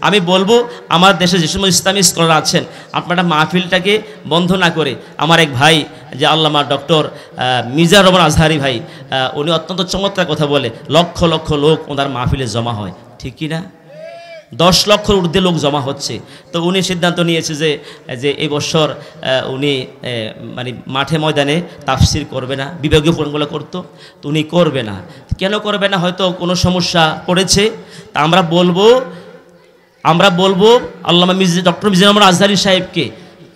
আমি বলবো আমার দেশে যে সমস্ত ইসলামী স্কলার আছেন আপনারা মাহফিলটাকে বন্ধ না করে, আমার এক ভাই যে আল্লামা ডক্টর মিজানুর রহমান আজহারি ভাই, উনি অত্যন্ত চমৎকার কথা বলে, লক্ষ লক্ষ লোক ওনার মাহফিলে জমা হয়, ঠিক কি না? 10 লক্ষর ঊর্ধ্বে লোক জমা হচ্ছে। তো উনি সিদ্ধান্ত নিয়েছে যে এই বছর উনি মানে মাঠে ময়দানে তাফসির করবে না, বিভাগীয় প্রোগ্রামগুলো করতো, তো উনি করবে না। কেন করবে না? হয়তো কোনো সমস্যা পড়েছে। তা আমরা বলবো আল্লামা ডক্টর মিজানুর রহমান আজহারি সাহেবকে,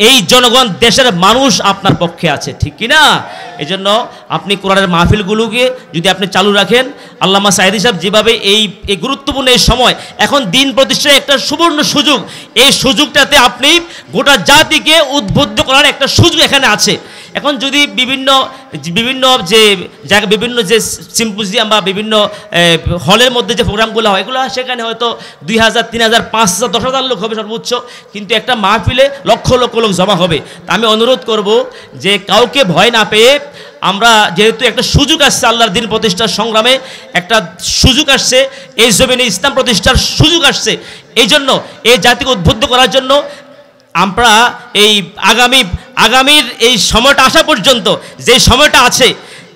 এই জনগণ দেশের মানুষ আপনার পক্ষে আছে, ঠিক কি না? এই জন্য আপনি কোরআনের মাহফিলগুলোকে যদি আপনি চালু রাখেন, আল্লামা সাঈদী সাহেব যেভাবে এই গুরুত্বপূর্ণ এই সময়, এখন দিন প্রতিষ্ঠার একটা সুবর্ণ সুযোগ, এই সুযোগটাতে আপনি গোটা জাতিকে উদ্বুদ্ধ করার একটা সুযোগ এখানে আছে। এখন যদি বিভিন্ন যে জায়গা, বিভিন্ন যে সিম্পোজিয়াম বা বিভিন্ন হলের মধ্যে যে প্রোগ্রামগুলো হয়, এগুলো সেখানে হয়তো 2000, 3000, 5000, 10,000 লোক হবে সর্বোচ্চ, কিন্তু একটা মাহফিলে লক্ষ লক্ষ লোক জমা হবে। তা আমি অনুরোধ করব যে কাউকে ভয় না পেয়ে, আমরা যেহেতু একটা সুযোগ আসছে আল্লাহর দিন প্রতিষ্ঠার সংগ্রামে, একটা সুযোগ আসছে, এই জমিনে ইসলাম প্রতিষ্ঠার সুযোগ আসছে, এই জন্য এই জাতিকে উদ্বুদ্ধ করার জন্য আমরা এই আগামীর এই সময়টা আসা পর্যন্ত যে সময়টা আছে,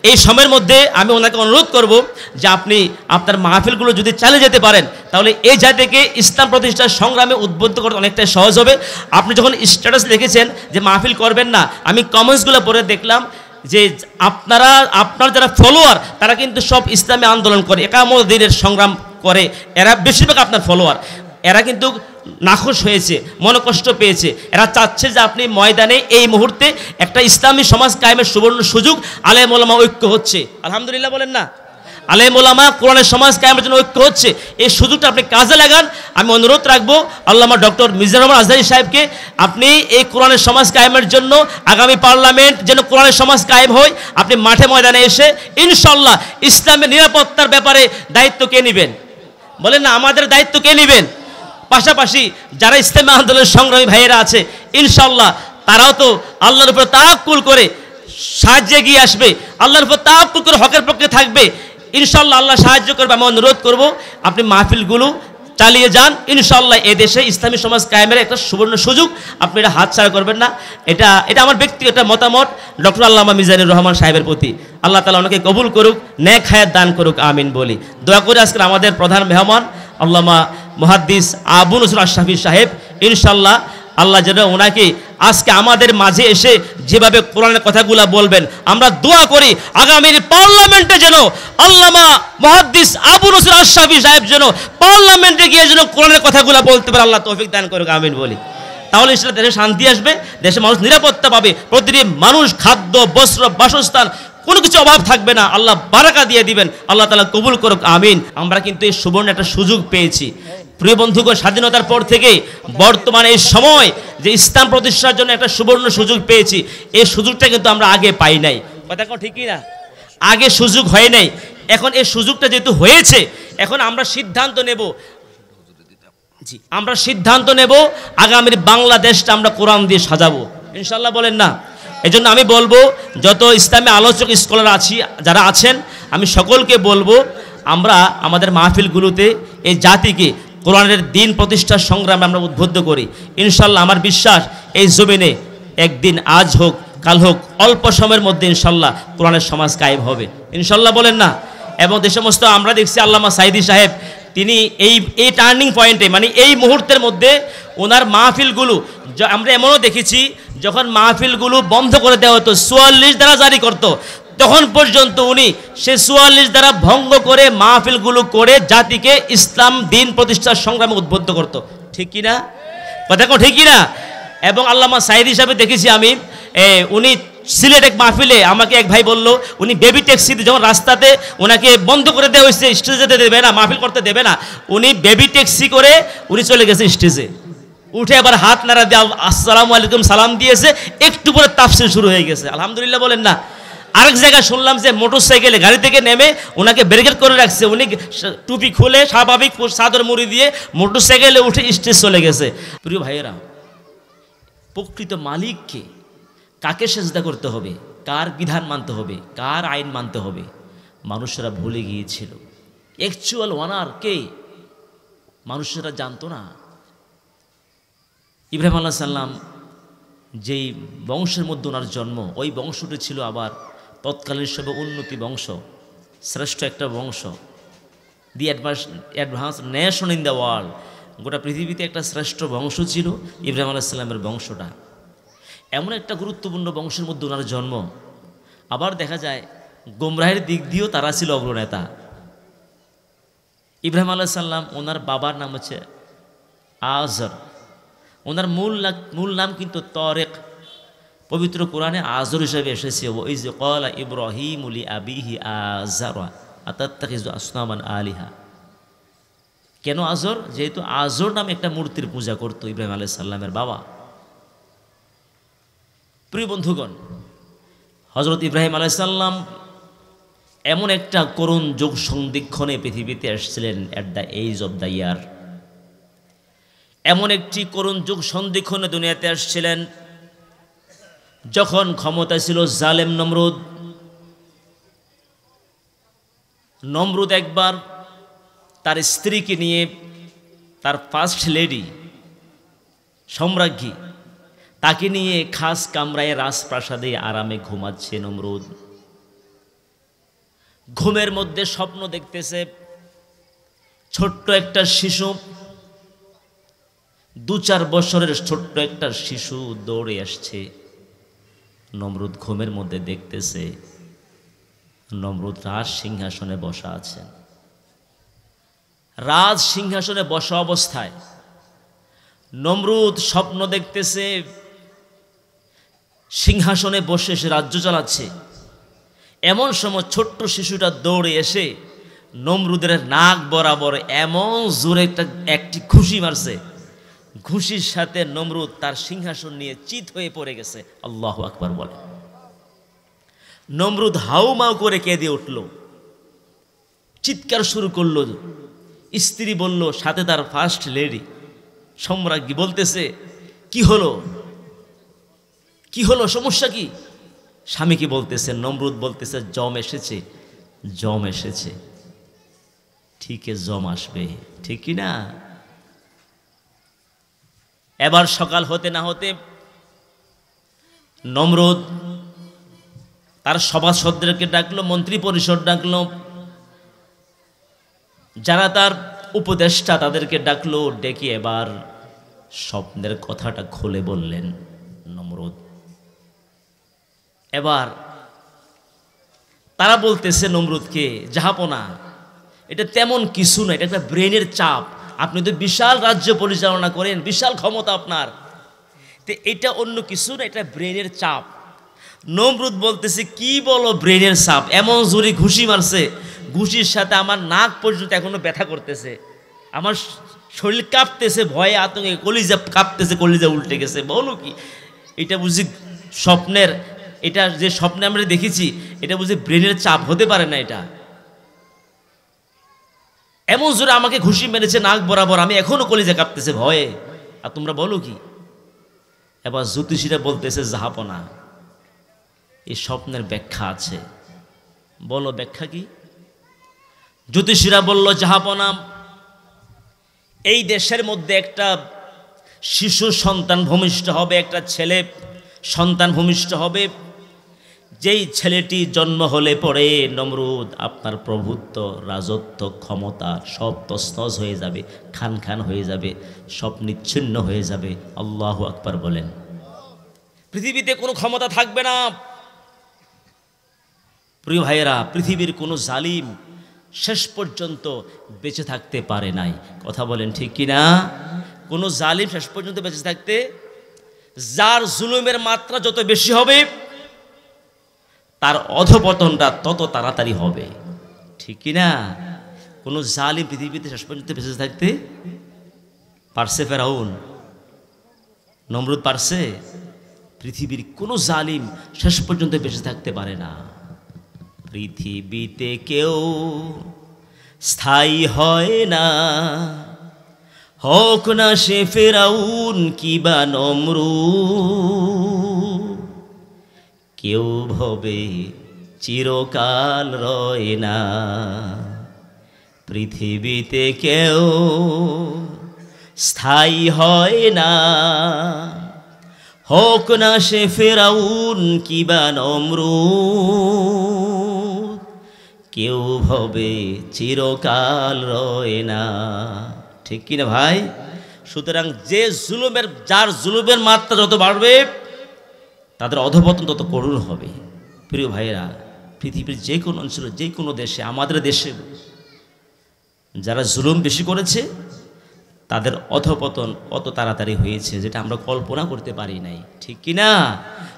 এই সময়ের মধ্যে আমি ওনাকে অনুরোধ করব যে আপনি আপনার মাহফিলগুলো যদি চালিয়ে যেতে পারেন, তাহলে এই জাতিকে ইসলাম প্রতিষ্ঠার সংগ্রামে উদ্বুদ্ধ করতে অনেকটাই সহজ হবে। আপনি যখন স্ট্যাটাস লিখেছেন যে মাহফিল করবেন না, আমি কমেন্টসগুলো পড়ে দেখলাম যে আপনার যারা ফলোয়ার তারা কিন্তু সব ইসলামী আন্দোলন করে, একামত দ্বীনের সংগ্রাম করে, এরা বেশিরভাগ আপনার ফলোয়ার, এরা কিন্তু নাখোশ হয়েছে, মনোকষ্ট পেয়েছে। এরা চাচ্ছে যে আপনি ময়দানে এই মুহূর্তে একটা ইসলামী সমাজ কায়েমের সুবর্ণ সুযোগ, আলেম ওলামা ঐক্য হচ্ছে, আলহামদুলিল্লাহ বলেন না? আলেম ওলামা কোরআনের সমাজ কায়েমের জন্য ঐক্য হচ্ছে, এই সুযোগটা আপনি কাজে লাগান। আমি অনুরোধ রাখবো আল্লামা ডক্টর মিজানুর রহমান আজহারি সাহেবকে, আপনি এই কোরআনের সমাজ কায়েমের জন্য আগামী পার্লামেন্ট যেন কোরআনের সমাজ কায়েম হয়, আপনি মাঠে ময়দানে এসে ইনশাল্লাহ ইসলামের নিরাপত্তার ব্যাপারে দায়িত্ব কে নেবেন? বলেন না, আমাদের দায়িত্ব কে নেবেন? পাশাপাশি যারা ইসলামী আন্দোলনের সংগ্রামী ভাইয়েরা আছে, ইনশাল্লাহ তারাও তো আল্লাহর উপর তাওয়াক্কুল করে সাহায্যে গিয়ে আসবে, আল্লাহর উপর তাওয়াক্কুল করে হকের পক্ষে থাকবে, ইনশাল্লাহ আল্লাহ সাহায্য করবে। আমি অনুরোধ করব আপনি মাহফিলগুলো চালিয়ে যান, ইনশাল্লাহ এদেশে ইসলামী সমাজ কায়েমের একটা সুবর্ণ সুযোগ, আপনি এটা হাতছাড়া করবেন না। এটা আমার ব্যক্তিগত মতামত ডক্টর আল্লামা মিজানুর রহমান সাহেবের প্রতি। আল্লাহ তাআলা ওনাকে কবুল করুক, নেক হায়াত দান করুক, আমিন বলি। দোয়া করে আজকে আমাদের প্রধান মেহমান আল্লামা মুহাদ্দিস আবু নসর আশরাফি সাহেব, ইনশাল্লাহ আল্লাহ যেন ওনাকে আজকে আমাদের মাঝে এসে যেভাবে কোরআনের কথাগুলো বলবেন, আমরা দোয়া করি আগামীর পার্লামেন্টে যেন আল্লামা মুহাদ্দিস আবু নসর আশরাফি সাহেব যেন পার্লামেন্টে গিয়ে যেন কোরআনের কথাগুলো বলতে পারে, আল্লাহ তৌফিক দান করুক, আমিন বলি। তাহলে ইনশাআল্লাহ দেশে শান্তি আসবে, দেশে মানুষ নিরাপত্তা পাবে, প্রতিটি মানুষ খাদ্য, বস্ত্র, বাসস্থান কোনো কিছু অভাব থাকবে না, আল্লাহ বারাকা দিয়ে দিবেন, আল্লাহ তাআলা কবুল করুক, আমিন। আমরা কিন্তু এই সুবর্ণ একটা সুযোগ পেয়েছি প্রিয় বন্ধুগণ, স্বাধীনতার পর থেকে বর্তমানে এই সময় যে ইসলাম প্রতিষ্ঠার জন্য একটা সুবর্ণ সুযোগ পেয়েছি, এই সুযোগটা কিন্তু আমরা আগে পাই নাই, কথা কোন ঠিকই না? আগে সুযোগ হয় নাই, এখন এই সুযোগটা যেহেতু হয়েছে, এখন আমরা সিদ্ধান্ত নেব আগামীর বাংলাদেশটা আমরা কোরআন দিয়ে সাজাবো, ইনশাল্লাহ বলেন না? এই জন্য আমি বলবো যত ইসলামী আলোচক স্কলার যারা আছেন, আমি সকলকে বলবো আমরা আমাদের মাহফিলগুলোতে এই জাতিকে কোরআনের দিন প্রতিষ্ঠার সংগ্রামে আমরা উদ্বুদ্ধ করি। ইনশাল্লাহ আমার বিশ্বাস এই জমিনে একদিন, আজ হোক কাল হোক, অল্প সময়ের মধ্যে ইনশাল্লাহ কোরআনের সমাজ কায়েম হবে, ইনশাল্লাহ বলেন না? এবং যে সমস্ত আমরা দেখছি আল্লামা সাঈদী সাহেব, তিনি এই টার্নিং পয়েন্টে, মানে এই মুহূর্তের মধ্যে ওনার মাহফিলগুলো আমরা এমনও দেখেছি, যখন মাহফিলগুলো বন্ধ করে দেওয়া হতো, 44 দ্বারা জারি করতো, তখন পর্যন্ত উনি সে 44 দ্বারা ভঙ্গ করে মাহফিলগুলো করে জাতিকে ইসলাম দিন প্রতিষ্ঠার সংগ্রামে উদ্বুদ্ধ করত, ঠিক কিনা? কথা ঠিক কিনা? এবং আল্লামা সাঈদী সাহেব দেখেছি আমি, উনি সিলেট এক মাহফিলে আমাকে এক ভাই বলল, উনি বেবি ট্যাক্সিতে যখন রাস্তাতে ওনাকে বন্ধ করে দেওয়া হয়েছে, স্টেজে যেতে দেবে না, মাহফিল করতে দেবে না, উনি বেবি ট্যাক্সি করে উনি চলে গেছে স্টেজে, উঠে আবার হাত নাড়া দিয়ে আসসালামু আলাইকুম সালাম দিয়েছে, একটু পরে তাফসীর শুরু হয়ে গেছে, আলহামদুলিল্লাহ বলেন না? আরেক জায়গায় শুনলাম যে মোটরসাইকেলে গাড়ি থেকে নেমে ওনাকে ব্যারিকেড করে রাখছে, উনি টুপি খুলে স্বাভাবিক চাদর মুড়ি দিয়ে মোটরসাইকেলে উঠে স্টেজ চলে গেছে। প্রিয় ভাইয়েরা, প্রকৃত মালিককে, কাকে সেজদা করতে হবে, কার বিধান মানতে হবে, কার আইন মানতে হবে, মানুষেরা ভুলে গিয়েছিল। অ্যাকচুয়াল ওনার কে মানুষেরা জানতো না। ইব্রাহিম আলাইহিস সালাম যেই বংশের মধ্যে ওনার জন্ম, ওই বংশটি ছিল আবার তৎকালীন সবে উন্নতি বংশ, শ্রেষ্ঠ একটা বংশ, the advance nation in the world, গোটা পৃথিবীতে একটা শ্রেষ্ঠ বংশ ছিল ইব্রাহিম আলাইহিস সালামের বংশটা। এমন একটা গুরুত্বপূর্ণ বংশের মধ্যে ওনার জন্ম। আবার দেখা যায় গোমরাহের দিক দিয়েও তারা ছিল অগ্রনেতা। ইব্রাহিম আলাইহিস সালাম, ওনার বাবার নাম হচ্ছে আজর, ওনার মূল নাম কিন্তু তরেক। পবিত্র কোরআনে আজর হিসেবে এসেছে, ওয়াইজ ক্বালা ইব্রাহিমু লিআবিহি আযরা আতাত্তাখিযু আসনামান আলিহা। কেন আজর? যেহেতু আজর নামে একটা মূর্তির পূজা করত ইব্রাহিম আলাইহিস সালামের বাবা। প্রিয় বন্ধুগণ, হযরত ইব্রাহিম আলাইহিস সালাম এমন একটা করুণ যুগ সন্ধিক্ষণে পৃথিবীতে এসেছিলেন, at the edge of the year. এমন একটি করুণ যুগ সন্ধিক্ষণে দুনিয়াতে আসছিলেন যখন ক্ষমতা ছিল জালেম নমরুদ। নমরুদ একবার তার স্ত্রীকে নিয়ে, তার ফার্স্ট লেডি সম্রাজ্ঞী, তাকে নিয়ে খাস কামরায় রাজপ্রাসাদে আরামে ঘুমাচ্ছে নমরুদ। ঘুমের মধ্যে স্বপ্ন দেখতেছে, ছোট্ট একটা শিশু, 2-4 বছরের ছোট্ট একটা শিশু দৌড়ে আসছে। নমরুদ ঘুমের মধ্যে দেখতেছে নমরুদ রাজ সিংহাসনে বসা আছেন। রাজ সিংহাসনে বসা অবস্থায় নমরুদ স্বপ্ন দেখতেছে সিংহাসনে বসে সে রাজ্য চালাচ্ছে। এমন সময় ছোট্ট শিশুটা দৌড়ে এসে নমরুদের নাক বরাবর এমন জোরে একটি ঘুষি মারছে, ঘুষির সাথে নমরুদ তার সিংহাসন নিয়ে চিত হয়ে পড়ে গেছে। আল্লাহু আকবার বলে। নমরুদ হাউমাউ করে কেঁদে উঠল, চিৎকার শুরু করলো। স্ত্রী বলল, সাথে তার ফার্স্ট লেডি সম্রাজ্ঞী বলতেছে, কি হলো, কি হলো, সমস্যা কি? স্বামীকে বলতেছে, নমরুদ বলতেছে, জম এসেছে, জম এসেছে। ঠিক জম আসবে, ঠিক কি না? এবার সকাল হতে না হতে নমরুদ তার সভাসদদেরকে ডাকলো, মন্ত্রী পরিষদ ডাকলো, যারা তার উপদেষ্টা তাদেরকে ডাকলো, ডেকে এবার স্বপ্নের কথাটা খুলে বললেন নমরুদ। এবার তারা বলতেছে নমরুদকে, জাহাপনা, এটা তেমন কিছু না, এটা একটা ব্রেনের চাপ। আপনি তো বিশাল রাজ্য পরিচালনা করেন, বিশাল ক্ষমতা আপনার, তো এটা অন্য কিছু না, এটা ব্রেনের চাপ। নমরুদ বলতেছে, কি বলো ব্রেনের চাপ? এমন জোরে ঘুষি মারছে, ঘুষির সাথে আমার নাক পর্যন্ত এখনো ব্যথা করতেছে, আমার শরীর কাঁপতেছে, ভয়ে আতঙ্কে কলিজা কাঁপতেছে, কলিজা উল্টে গেছে। বলো কি, এটা বুঝি স্বপ্নের, এটা যে স্বপ্নে আমরা দেখেছি এটা বুঝি ব্রেনের চাপ হতে পারে না। এটা এমন জোরে আমাকে ঘুষি মেরেছে নাক বরাবর, আমি এখনো কলিজা কাঁপতেছে ভয়ে, আর তোমরা বলো কি? এবার জ্যোতিষীরা বলতেছে, জাহাপনা, এই স্বপ্নের ব্যাখ্যা আছে, বলো ব্যাখ্যা কি? জ্যোতিষীরা বলল, জাহাপনা, এই দেশের মধ্যে একটা শিশু সন্তান ভূমিষ্ঠ হবে, একটা ছেলে সন্তান ভূমিষ্ঠ হবে। যেই ছেলেটি জন্ম হলে পরে নমরুদ আপনার প্রভুত্ব, রাজত্ব, ক্ষমতা সব তছনছ হয়ে যাবে, খান খান হয়ে যাবে, সব নিচ্ছিন্ন হয়ে যাবে। আল্লাহু আকবার বলেন। পৃথিবীতে কোনো ক্ষমতা থাকবে না। প্রিয় ভাইয়েরা, পৃথিবীর কোনো জালিম শেষ পর্যন্ত বেঁচে থাকতে পারে নাই। কথা বলেন ঠিক কিনা? কোনো জালিম শেষ পর্যন্ত বেঁচে থাকতে, যার জুলুমের মাত্রা যত বেশি হবে তার অধপতনটা তত তাড়াতাড়ি হবে, ঠিক কিনা? কোনো জালিম পৃথিবীতে শেষ পর্যন্ত বেঁচে থাকতে পারছে? ফেরাউন, নমরুদ পারছে? পৃথিবীর কোনো জালিম শেষ পর্যন্ত বেঁচে থাকতে পারে না। পৃথিবীতে কেউ স্থায়ী হয় না, হোক না সে ফেরাউন কিবা নমরুদ, কেউ ভবে চিরকাল রয় না। পৃথিবীতে কেউ স্থায়ী হয় না। হোক না সে ফেরাউন কিবা নমরুদ, কেউ ভবে চিরকাল রয় না। ঠিক কিনা ভাই? সুতরাং যার জুলুমের মাত্রা যত বাড়বে তাদের অধঃপতন তত করুণ হবে। প্রিয় ভাইয়েরা, পৃথিবীর যে কোনো অঞ্চলে, যে কোনো দেশে, আমাদের দেশে যারা জুলুম বেশি করেছে তাদের অধঃপতন অত তাড়াতাড়ি হয়েছে যেটা আমরা কল্পনা করতে পারি নাই। ঠিক কি না?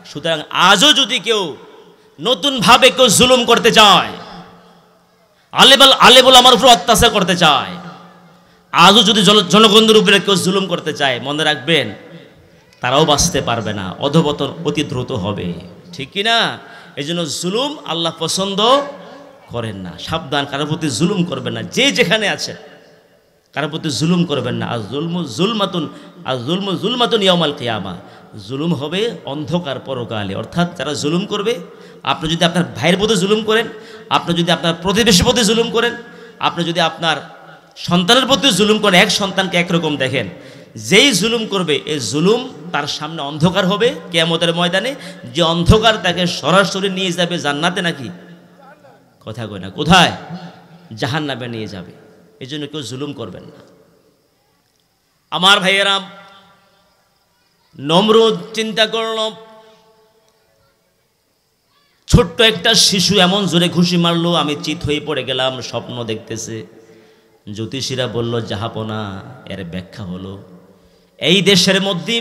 সুতরাং আজও যদি কেউ নতুনভাবে কেউ জুলুম করতে চায়, আলেবল আমার উপর অত্যাচার করতে চায়, আজও যদি জনগণের উপরে কেউ জুলুম করতে চায়, মনে রাখবেন তারাও বাঁচতে পারবে না, অধঃপতন অতি দ্রুত হবে। ঠিক কি না? এই জন্য জুলুম আল্লাহ পছন্দ করেন না। সাবধান, কারোর প্রতি জুলুম করবেন না। যে যেখানে আছে কারোর প্রতি জুলুম করবেন না। আর জুলমাতুন ইয়াউমাল কিয়ামা, জুলুম হবে অন্ধকার পরকালে। অর্থাৎ যারা জুলুম করবে, আপনি যদি আপনার ভাইয়ের প্রতি জুলুম করেন, আপনি যদি আপনার প্রতিবেশীর প্রতি জুলুম করেন, আপনি যদি আপনার সন্তানের প্রতি জুলুম করেন, এক সন্তানকে একরকম দেখেন, যেই জুলুম করবে এই জুলুম তার সামনে অন্ধকার হবে কিয়ামতের ময়দানে। যে অন্ধকার তাকে সরাসরি নিয়ে যাবে জান্নাতে, নাকি কথা কয় না, কোথায়? জাহান্নামে নিয়ে যাবে। এই জন্য কেউ জুলুম করবেন না। আমার ভাইয়েরা, নমরুদ চিন্তা করল, ছোট্ট একটা শিশু এমন জোরে ঘুষি মারলো, আমি চিত হয়ে পড়ে গেলাম, স্বপ্ন দেখতেছে। জ্যোতিষীরা বলল, জাহাপনা, এর ব্যাখ্যা হলো এই দেশের মধ্যে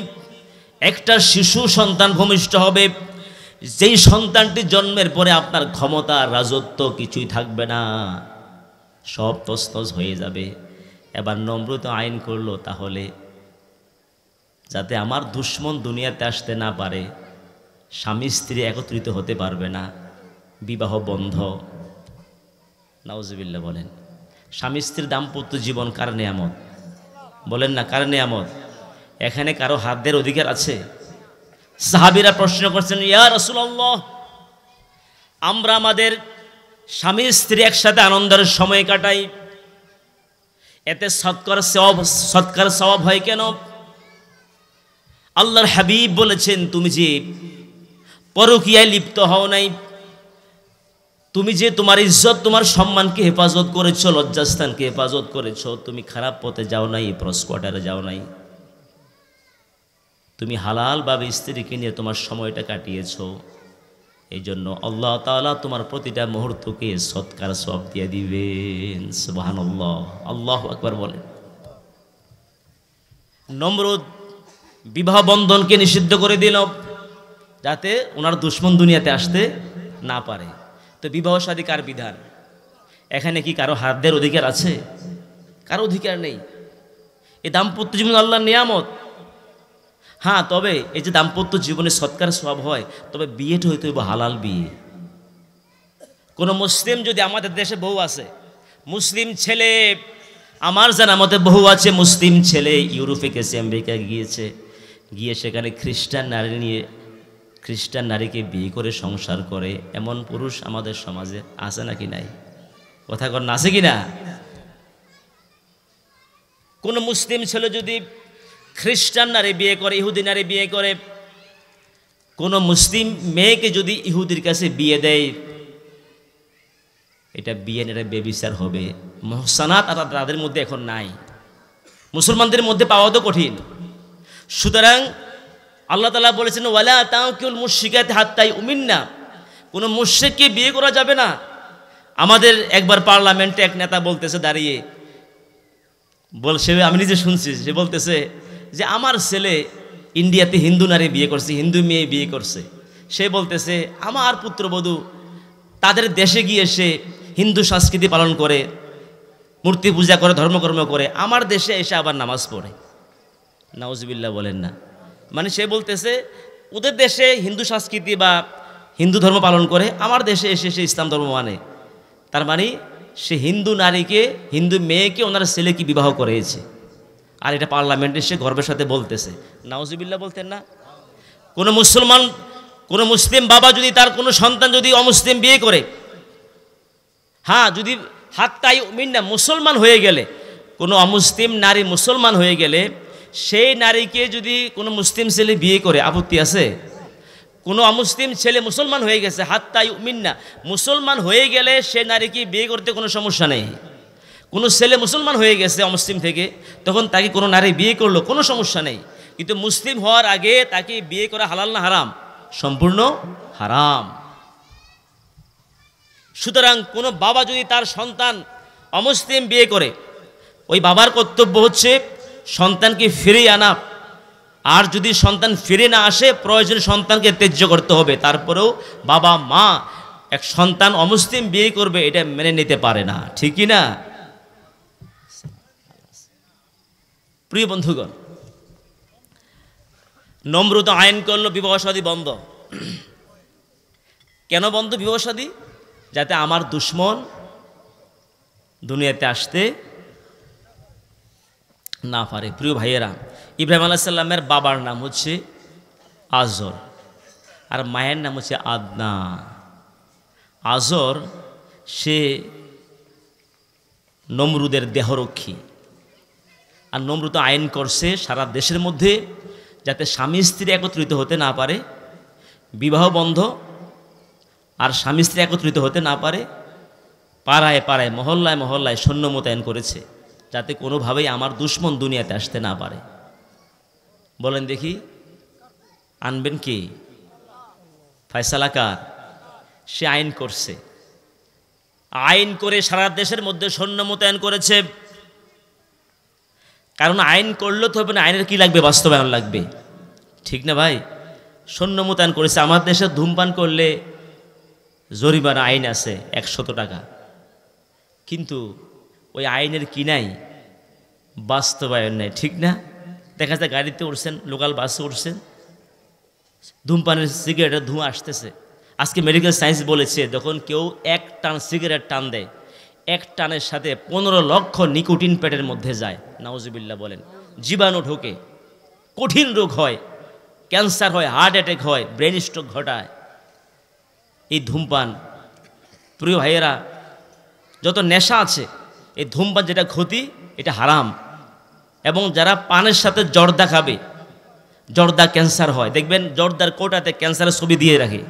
একটা শিশু সন্তান ভূমিষ্ঠ হবে, যেই সন্তানটি জন্মের পরে আপনার ক্ষমতা, রাজত্ব কিছুই থাকবে না, সব তছনছ হয়ে যাবে। এবার নমরুদ আইন করলো, তাহলে যাতে আমার দুশ্মন দুনিয়াতে আসতে না পারে, স্বামী স্ত্রী একত্রিত হতে পারবে না, বিবাহ বন্ধ। নাউজুবিল্লাহ বলেন। স্বামী স্ত্রীর দাম্পত্য জীবন কার নেয়ামত? বলেন না, কার নেয়ামত? এখানে কারো হাত দেওয়ার অধিকার আছে? সাহাবীরা প্রশ্ন করছেন, ইয়া রাসূলুল্লাহ, আমরা আমাদের স্বামী স্ত্রী একসাথে আনন্দের সময় কাটাই, এতে সৎকার সওয়াব হয় কেন? আল্লাহর হাবিব বলেছেন, তুমি যে পরকীয়ায় লিপ্ত হও নাই, তুমি যে তোমার ইজ্জত, তোমার সম্মানকে হেফাজত করেছো, লজ্জাস্থানকে হেফাজত করেছো, তুমি খারাপ পথে যাও নাই, প্রস্কোয়াটারে যাও নাই, তুমি হালালভাবে স্ত্রীকে নিয়ে তোমার সময়টা কাটিয়েছো। এই জন্য আল্লাহ তাআলা তোমার প্রতিটা মুহূর্তকে সৎকার সওয়াব দিয়ে দিবেন। সুবহানাল্লাহ, আল্লাহু আকবার বলেন। নমরুদ বিবাহ বন্ধনকে নিষিদ্ধ করে দিল যাতে ওনার দুশ্মন দুনিয়াতে আসতে না পারে। তো বিবাহ শাদী কার বিধান? এখানে কি কারো হাত দেওয়ার অধিকার আছে? কারো অধিকার নেই। এই দাম্পত্য জীবন আল্লাহর নিয়ামত। হ্যাঁ, তবে এই যে দাম্পত্য জীবনে সৎকার সওয়াব হয়, তবে বিয়েটা হইতে হইব হালাল বিয়ে। কোনো মুসলিম যদি, আমাদের দেশে বহু আছে মুসলিম ছেলে, আমার জানা মতে বহু আছে মুসলিম ছেলে ইউরোপে গেছে, আমেরিকা গিয়েছে, গিয়ে সেখানে খ্রিস্টান নারীকে বিয়ে করে সংসার করে, এমন পুরুষ আমাদের সমাজে আছে নাকি নাই? কথা কন, আছে কি না? কোন মুসলিম ছেলে যদি খ্রিস্টান নারী বিয়ে করে, ইহুদি নারী বিয়ে করে, কোন মুসলিম মেয়েকে যদি ইহুদির কাছে বিয়ে দেয়, এটা বিয়ে এটা বেবিচার হবে। মুহসানাত আর তাদের মধ্যে এখন নাই, মুসলমানদের মধ্যে পাওয়া তো কঠিন। সুতরাং আল্লাহ তাআলা বলেছেন, ওয়ালা তাওকিউল মুশরিকাতি হাত্তা ইউমিন্না, কোনো মুশরিককে বিয়ে করা যাবে না। আমাদের একবার পার্লামেন্টে এক নেতা বলতেছে দাঁড়িয়ে, বলছে, আমি নিজে শুনছি, সে বলতেছে যে আমার ছেলে ইন্ডিয়াতে হিন্দু নারী বিয়ে করছে, হিন্দু মেয়ে বিয়ে করছে। সে বলতেছে আমার পুত্রবধূ তাদের দেশে গিয়ে সে হিন্দু সংস্কৃতি পালন করে, মূর্তি পূজা করে, ধর্মকর্ম করে, আমার দেশে এসে আবার নামাজ পড়ে। নাউজুবিল্লাহ বলেন না। মানে সে বলতেছে ওদের দেশে হিন্দু সংস্কৃতি বা হিন্দু ধর্ম পালন করে, আমার দেশে এসে সে ইসলাম ধর্ম মানে। তার মানে সে হিন্দু নারীকে, হিন্দু মেয়েকে ওনার ছেলেকে বিবাহ করেছে, আর এটা পার্লামেন্টে সে গর্বের সাথে বলতেছে। নাউজুবিল্লাহ বলতেন না? কোনো মুসলিম বাবা যদি তার কোনো সন্তান যদি অমুসলিম বিয়ে করে, হ্যাঁ, যদি হাত্তাই মিন্না মুসলমান হয়ে গেলে কোনো অমুসলিম নারী মুসলমান হয়ে গেলে সেই নারীকে যদি কোনো মুসলিম ছেলে বিয়ে করে আপত্তি আছে? কোনো অমুসলিম ছেলে মুসলমান হয়ে গেছে, হাত্তা ইউমিন্না, মুসলমান হয়ে গেলে সে নারীকে বিয়ে করতে কোনো সমস্যা নেই। কোনো ছেলে মুসলমান হয়ে গেছে অমুসলিম থেকে, তখন তাকে কোনো নারী বিয়ে করলো, কোনো সমস্যা নেই। কিন্তু মুসলিম হওয়ার আগে তাকে বিয়ে করা হালাল না হারাম? সম্পূর্ণ হারাম। সুতরাং কোনো বাবা যদি তার সন্তান অমুসলিম বিয়ে করে, ওই বাবার কর্তব্য হচ্ছে সন্তানকে ফিরিয়ে আনা। আর যদি সন্তান ফিরে না আসে, প্রয়োজনে সন্তানকে ত্যায্য করতে হবে। তারপরেও বাবা মা এক সন্তান অমুসলিম বিয়ে করবে এটা মেনে নিতে পারে না, ঠিক কি না? প্রিয় বন্ধুগণ, নমরুদ আইন করলো বিবাহ শাদী বন্ধ। কেন বন্ধ বিবাহ শাদী? যাতে আমার দুশ্মন দুনিয়াতে আসতে না পারে। প্রিয় ভাইয়েরা, ইব্রাহিম আলাইহিস সালামের বাবার নাম হচ্ছে আজর আর মায়ের নাম হচ্ছে আদনা। আজর সে নমরুদের দেহরক্ষী, আর নমরুদ আইন করছে সারা দেশের মধ্যে যাতে স্বামী স্ত্রী একত্রিত হতে না পারে, বিবাহ বন্ধ, আর স্বামী স্ত্রী একত্রিত হতে না পারে। পাড়ায় পাড়ায় মহল্লায় মহল্লায় সৈন্য মোতায়েন করেছে যাতে কোনোভাবেই আমার দুশ্মন দুনিয়াতে আসতে না পারে। বলেন দেখি, আনবেন কি? ফয়সালা কার? সে আইন করছে, আইন করে সারা দেশের মধ্যে সৈন্য মোতায়েন করেছে। কারণ আইন করলে তো হবে না, আইনের কি লাগবে? বাস্তবায়ন লাগবে, ঠিক না ভাই? সৈন্য মোতায়েন করেছে। আমার দেশে ধূমপান করলে জরিমানা আইন আছে 100 টাকা, কিন্তু ওই আইনের কি নাই? বাস্তবায়ন নেই, ঠিক না? দেখা যায় গাড়িতে উঠছেন, লোকাল বাসে উঠছেন, ধূমপানের সিগারেটের ধোঁয়া আসতেছে। আজকে মেডিকেল সায়েন্স বলেছে যখন কেউ 1 টান সিগারেট টান দেয়, 1 টানের সাথে 15 লক্ষ নিকোটিন পেটের মধ্যে যায়। নাউজুবিল্লাহ বলেন। জীবাণু ঢোকে, কঠিন রোগ হয়, ক্যান্সার হয়, হার্ট অ্যাটাক হয়, ব্রেন স্ট্রোক ঘটায় এই ধূমপান। প্রিয় ভাইয়েরা, যত নেশা আছে, এই ধূমপান যেটা ক্ষতি, এটা হারাম। এবং যারা পানের সাথে জর্দা খাবে, জর্দা ক্যান্সার হয়, দেখবেন জর্দার কোটাতে ক্যান্সারের ছবি দিয়ে রাখে,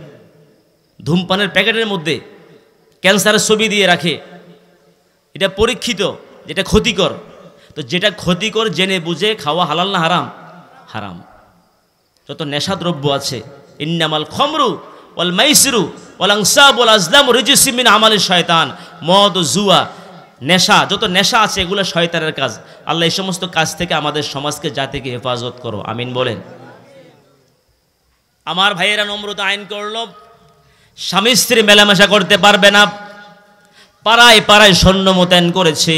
ধূমপানের প্যাকেটের মধ্যে ক্যান্সারের ছবি দিয়ে রাখে। এটা পরীক্ষিত যেটা ক্ষতিকর। তো যেটা ক্ষতিকর জেনে বুঝে খাওয়া হালাল না হারাম? হারাম। যত নেশাদ্রব্য আছে, ইন্নামাল খমরু ওয়াল মাইসিরু ওয়াল আনসাব ওয়াল আজলাম রিজসুম মিন আমালিশ শয়তান। মদ ও জুয়া, নেশা, যত নেশা আছে এগুলো শয়তানের কাজ। আল্লাহ এই সমস্ত কাজ থেকে আমাদের সমাজকে, জাতিকে হেফাজত করো, আমিন বলেন। আমার ভাইয়েরা, নমরুদ আইন করলো স্বামী স্ত্রী মেলামেশা করতে পারবে না। পাড়ায় পাড়ায় সৈন্য মোতায়েন করেছে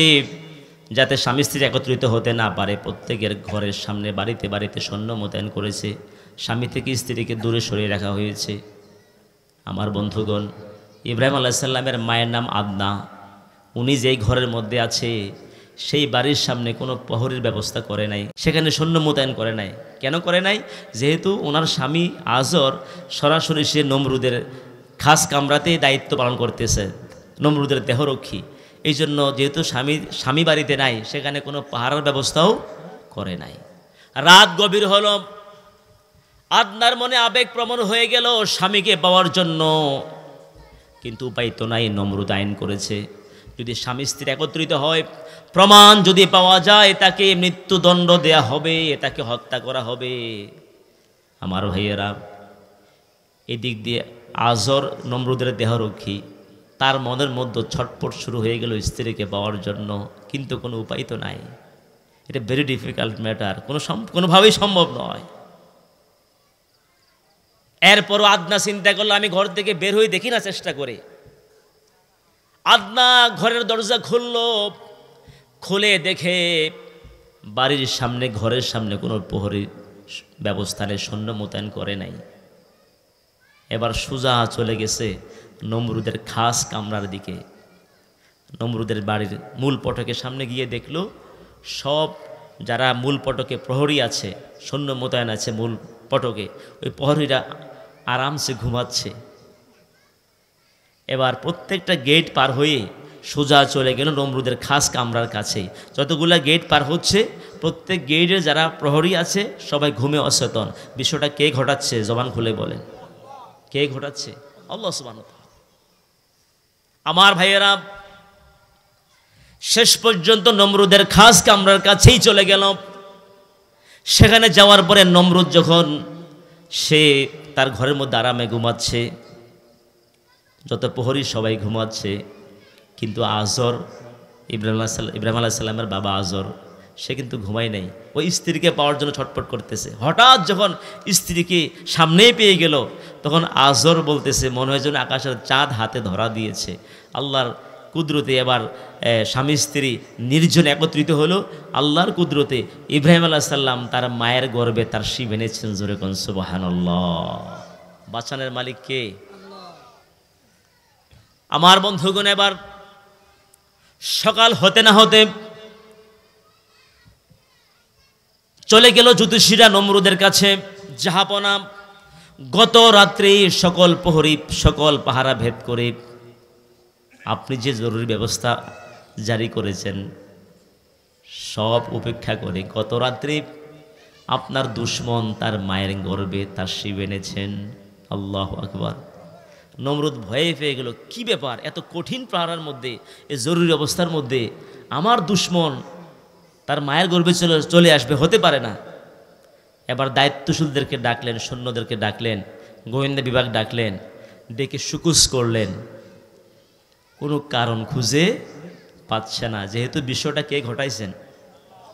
যাতে স্বামী স্ত্রী একত্রিত হতে না পারে। প্রত্যেকের ঘরের সামনে, বাড়িতে বাড়িতে সৈন্য মোতায়েন করেছে। স্বামী থেকে স্ত্রীকে দূরে সরিয়ে রাখা হয়েছে। আমার বন্ধুগণ, ইব্রাহিম আলাইহিস সালামের মায়ের নাম আদনা। উনি যেই ঘরের মধ্যে আছে সেই বাড়ির সামনে কোনো প্রহরীর ব্যবস্থা করে নাই, সেখানে সৈন্য মোতায়েন করে নাই। কেন করে নাই? যেহেতু ওনার স্বামী আজর সরাসরি সে নমরুদের খাস কামরাতেই দায়িত্ব পালন করতেছে, নমরুদের দেহরক্ষী। এই জন্য যেহেতু স্বামী বাড়িতে নাই, সেখানে কোনো পাহারার ব্যবস্থাও করে নাই। রাত গভীর হলো, আদনার মনে আবেগ প্রবণ হয়ে গেল স্বামীকে পাওয়ার জন্য, কিন্তু উপায় তো নাই। নমরুদ আইন করেছে যদি স্বামী স্ত্রী একত্রিত হয়, প্রমাণ যদি পাওয়া যায়, তাকে মৃত্যুদণ্ড দেয়া হবে, তাকে হত্যা করা হবে। আমার ভাইয়েরা, এদিক দিয়ে আজর নমরুদের দেহরক্ষী, তার মনের মধ্যে ছটপট শুরু হয়ে গেল স্ত্রীকে পাওয়ার জন্য, কিন্তু কোনো উপায় তো নাই। এটা ভেরি ডিফিকাল্ট ম্যাটার, কোনোভাবেই সম্ভব নয়। এরপরও আদনা চিন্তা করলো আমি ঘর থেকে বের হয়ে দেখি না চেষ্টা করে। আদনা ঘরের দরজা খুললো, খুলে দেখে বাড়ির সামনে, ঘরের সামনে কোনো প্রহরী ব্যবস্থা নেই, সৈন্য মোতায়েন করে নাই। এবার সোজা চলে গেছে নমরুদের খাস কামরার দিকে। নমরুদের বাড়ির মূল ফটকের সামনে গিয়ে দেখলো সব যারা মূল ফটকে প্রহরী আছে, সৈন্য মোতায়েন আছে মূল ফটকে, ওই প্রহরীরা আরামসে ঘুমাচ্ছে। এবার প্রত্যেকটা গেট পার হয়ে সোজা চলে গেল নমরুদের খাস কামরার কাছে। যতগুলা গেট পার হচ্ছে প্রত্যেক গেটে যারা প্রহরী আছে সবাই ঘুমে অচেতন। বিষয়টা কে ঘটাচ্ছে? জবান খুলে বলেন, কে ঘটাচ্ছে? আল্লাহ সুবহানাহু ওয়া তাআলা। আমার ভাইয়েরা, শেষ পর্যন্ত নমরুদের খাস কামরার কাছেই চলে গেল। সেখানে যাওয়ার পরে নমরুদ যখন সে তার ঘরের মধ্যে আরামে ঘুমাচ্ছে, যত প্রহরী সবাই ঘুমাচ্ছে, কিন্তু আজর ইব্রাহিম আলাইহিস সালামের বাবা আজর সে কিন্তু ঘুমায় নাই, ওই স্ত্রীকে পাওয়ার জন্য ছটফট করতেছে। হঠাৎ যখন স্ত্রীকে সামনেই পেয়ে গেল তখন আজর বলতেছে মনে হয় যেন আকাশের চাঁদ হাতে ধরা দিয়েছে। আল্লাহর কুদরতে এবার স্বামী স্ত্রী নির্জন একত্রিত হলো। আল্লাহর কুদরতে ইব্রাহিম আলাইহিস সালাম তার মায়ের গর্ভে তার শিব এনেছেন। জোরে কোন সুবহানাল্লাহ। বাঁচানোর মালিক কে? আমার বন্ধুগণ, এবার সকাল হতে না হতে চলে গেল জ্যোতিষীরা নমরুদের কাছে। জাহাপনা, গত রাত্রে সকল প্রহরী সকল পাহারা ভেদ করে আপনি যে জরুরি ব্যবস্থা জারি করেছেন সব উপেক্ষা করে গত রাত্রে আপনার দুশমন তার মায়ের গর্ভে তার শিব এনেছেন। আল্লাহু আকবার। নমরুদ ভয়ে পেয়ে গেল, কি ব্যাপার, এত কঠিন পাহারার মধ্যে, এ জরুরি অবস্থার মধ্যে আমার দুশমন তার মায়ের গর্ভে চলে আসবে, হতে পারে না। এবার দায়িত্বশীলদেরকে ডাকলেন, সৈন্যদেরকে ডাকলেন, গোয়েন্দা বিভাগ ডাকলেন, ডেকে সুকুস করলেন। কোনো কারণ খুঁজে পাচ্ছে না, যেহেতু বিষয়টা কে ঘটাইছেন?